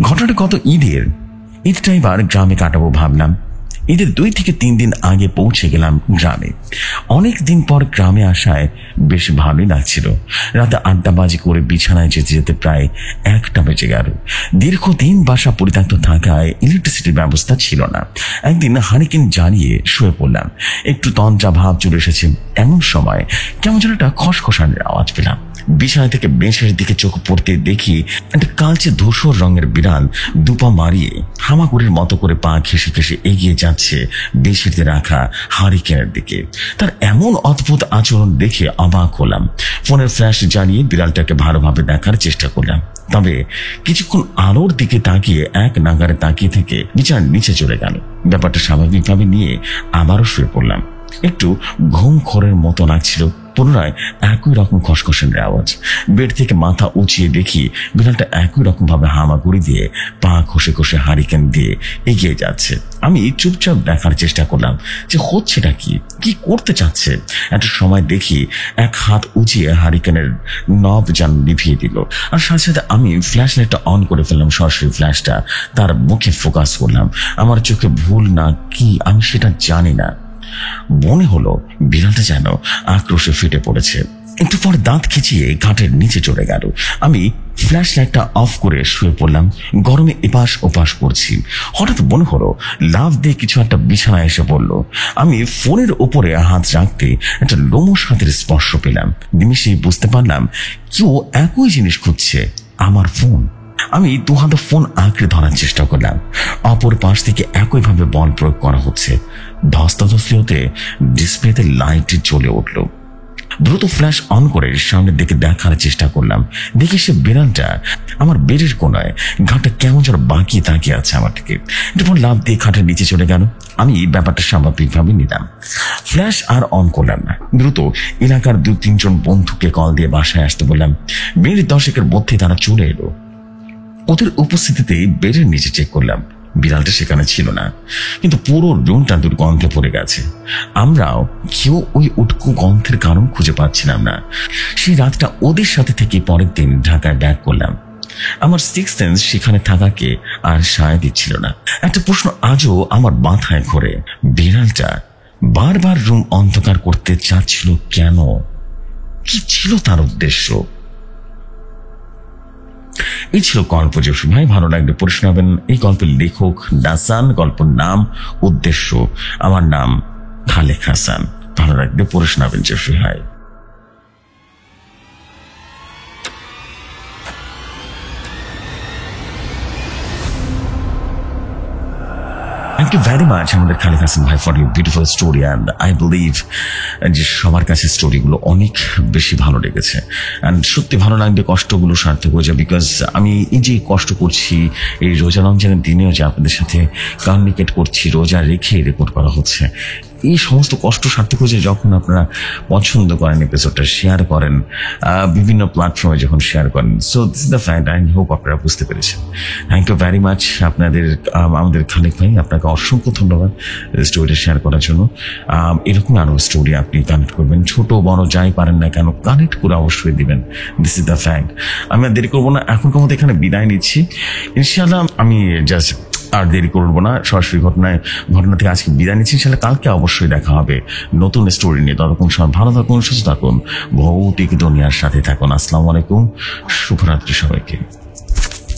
ঘটনাটা কত ঈদটা এবার গ্রামে কাটাবো ভাবলাম। ঈদের 2 থেকে 3 দিন আগে পৌঁছে গেলাম গ্রামে। অনেক দিন পর গ্রামে আসায় বেশ ভালোই লাগছিল। রাতে আড্ডাবাজি করে বিছানায় যেতে যেতে প্রায় 1টা বেজে গেল। দীর্ঘদিন বাসা পরিত্যক্ত থাকায় ইলেকট্রিসিটির ব্যবস্থা ছিল না। একদিন হারিকেন জ্বালিয়ে শুয়ে পড়লাম। একটু তন্দ্রা ভাব চলে এসেছে। এমন সময় কেমন যেন একটা খসখসানির আওয়াজ পেলাম। বিছানা থেকে বেঞ্চের দিকে চোখ পড়তে দেখি একটা কালচে ধূসর রঙের বিড়াল দুপা মারিয়ে হামাগুড়ির মতো করে পা ঘেঁষে ঘেঁষে এগিয়ে যাচ্ছে বেঞ্চেতে রাখা হারিকেনের দিকে। তার এমন অদ্ভুত আচরণ দেখে অবাক হলাম। ফোনের ফ্ল্যাশ জ্বালিয়ে বিড়ালটাকে ভালোভাবে দেখার চেষ্টা করলাম। তবে কিছুক্ষণ আলোর দিকে তাকিয়ে এক নাগারে তাকিয়ে থেকে বিছানার নিচে চলে গেল। ব্যাপারটা স্বাভাবিকভাবে নিয়ে আবারও শুয়ে পড়লাম। একটু ঘুম খোরের মতো লাগছিল। পুনরায় একই রকম খসখসানির আওয়াজ। বেড থেকে মাথা উঁচিয়ে দেখি বিড়ালটা একই রকম ভাবে হামাগুড়ি দিয়ে পা ঘষে ঘষে হারিকেন দিয়ে এগিয়ে যাচ্ছে। আমি চুপচাপ দেখার চেষ্টা করলাম যে হচ্ছেটা কি করতে চাচ্ছে। একটা সময় দেখি এক হাত উঁচিয়ে হারিকেনের নব যেন নিভিয়ে দিল, আর সাথে সাথে আমি ফ্ল্যাশ লাইটটা অন করে ফেললাম। সরাসরি ফ্ল্যাশটা তার মুখে ফোকাস করলাম। আমার চোখে ভুল না কি আমি সেটা জানি না, মনে হলো বিড়ালটা যেন আক্রোশে ফেটে পড়েছে। একটু পর দাঁত খিচিয়ে ঘাটের নিচে চলে গেল। আমি ফ্ল্যাশ লাইটটা অফ করে শুয়ে পড়লাম। গরমে এপাশ ওপাশ করছি। হঠাৎ মনে হলো লাফ দিয়ে কিছু একটা বিছানায় এসে পড়লো। আমি ফোনের উপরে হাত রাখতে একটা লোমশ হাতের স্পর্শ পেলাম। নিমিষেই বুঝতে পারলাম কেউ একই জিনিস খুঁজছে, আমার ফোন। আমি দুহাতে ফোন আঁকড়ে ধরার চেষ্টা করলাম। অপর পাশ থেকে একইভাবে বল প্রয়োগ করা হচ্ছে। ধস্তাধস্তি হতে ডিসপ্লেতে লাইট জ্বলে উঠল। দ্রুত ফ্ল্যাশ অন করে সামনের দিকে দেখার চেষ্টা করলাম। দেখি সে বিড়ালটা আমার বেডের কোনায় ঘাটটা কেমন যেন বাঁকিয়ে তাকিয়ে আছে আমার দিকে। একটু লাভ দিয়ে খাটের নিচে চলে গেল। আমি ব্যাপারটা স্বাভাবিকভাবে নিলাম। ফ্ল্যাশ আর অন করলাম না। দ্রুত এলাকার 2-3 বন্ধুকে কল দিয়ে বাসায় আসতে বললাম। মিনিট 10 মধ্যে তারা চলে এলো। ওদের উপস্থিতিতে বেডের নিচে চেক করলাম, বিড়ালটা সেখানে ছিল না, কিন্তু পুরো রুমটা দুর্গন্ধে পড়ে গেছে। আমরাও কেউ ওই উটকো গন্ধের কারণ খুঁজে পাচ্ছিলাম না। সেই রাতটা ওদের সাথে থেকে পরের দিন ঢাকায় ব্যাক করলাম। আমার সিক্স সেন্স সেখানে থাকাকে আর সায় দিচ্ছিল না। একটা প্রশ্ন আজও আমার মাথায় ঘোরে, বিড়ালটা বারবার রুম অন্ধকার করতে চাচ্ছিল কেন? কি ছিল তার উদ্দেশ্য? এই ছিল গল্প জসু ভাই। ভালো লাগলে পড়ে শোনাবেন। এই গল্পের লেখক দাসান, গল্পের নাম, উদ্দেশ্য। আমার নাম খালেক হাসান। ভালো লাগলে পড়ে শোনাবেন জসু ভাই। Thank you very much আমাদের খালেক হাসান ভাই for your beautiful story. And I believe যে সবার কাছে স্টোরিগুলো অনেক বেশি ভালো লেগেছে। অ্যান্ড সত্যি ভালো লাগবে, কষ্টগুলো সার্থক হয়ে যায়। বিকজ আমি এই যে কষ্ট করছি, এই রোজা রমজানের দিনেও যে আপনাদের সাথে কমিউনিকেট করছি, রোজা রেখে রেকর্ড করা হচ্ছে, এই সমস্ত কষ্ট সার্থক হয়েছে যখন আপনারা পছন্দ করেন, এপিসোডটা শেয়ার করেন, বিভিন্ন প্ল্যাটফর্মে যখন শেয়ার করেন। So this is the fact. I hope আপনারা বুঝতে পেরেছেন। থ্যাংক ইউ ভেরি মাচ আপনাদের, আমাদের খালেক ভাই, আপনাকে অসংখ্য ধন্যবাদ স্টোরিটা শেয়ার করার জন্য। এরকম আরো স্টোরি আপনি কানেক্ট করবেন, ছোট বড় যাই পারেন না কেন কানেক্ট করে অবশ্যই দিবেন। This is the fact. আমি আর দেরি করবো না, এখনকার মতো এখানে বিদায় নিচ্ছি ইনশাআল্লাহ। আমি জাস্ট আর দেরি করবো না, সরাসরি ঘটনা থেকে আজকে বিদায় নিচ্ছি। ইনশাআল্লাহ কালকে অবশ্যই দেখা হবে নতুন স্টোরি নিয়ে। ততক্ষণ সবাই ভালো থাকুন, সুস্থ থাকুন, ভৌতিক দুনিয়ার সাথে থাকুন। আসসালামু আলাইকুম, শুভরাত্রি সবাইকে।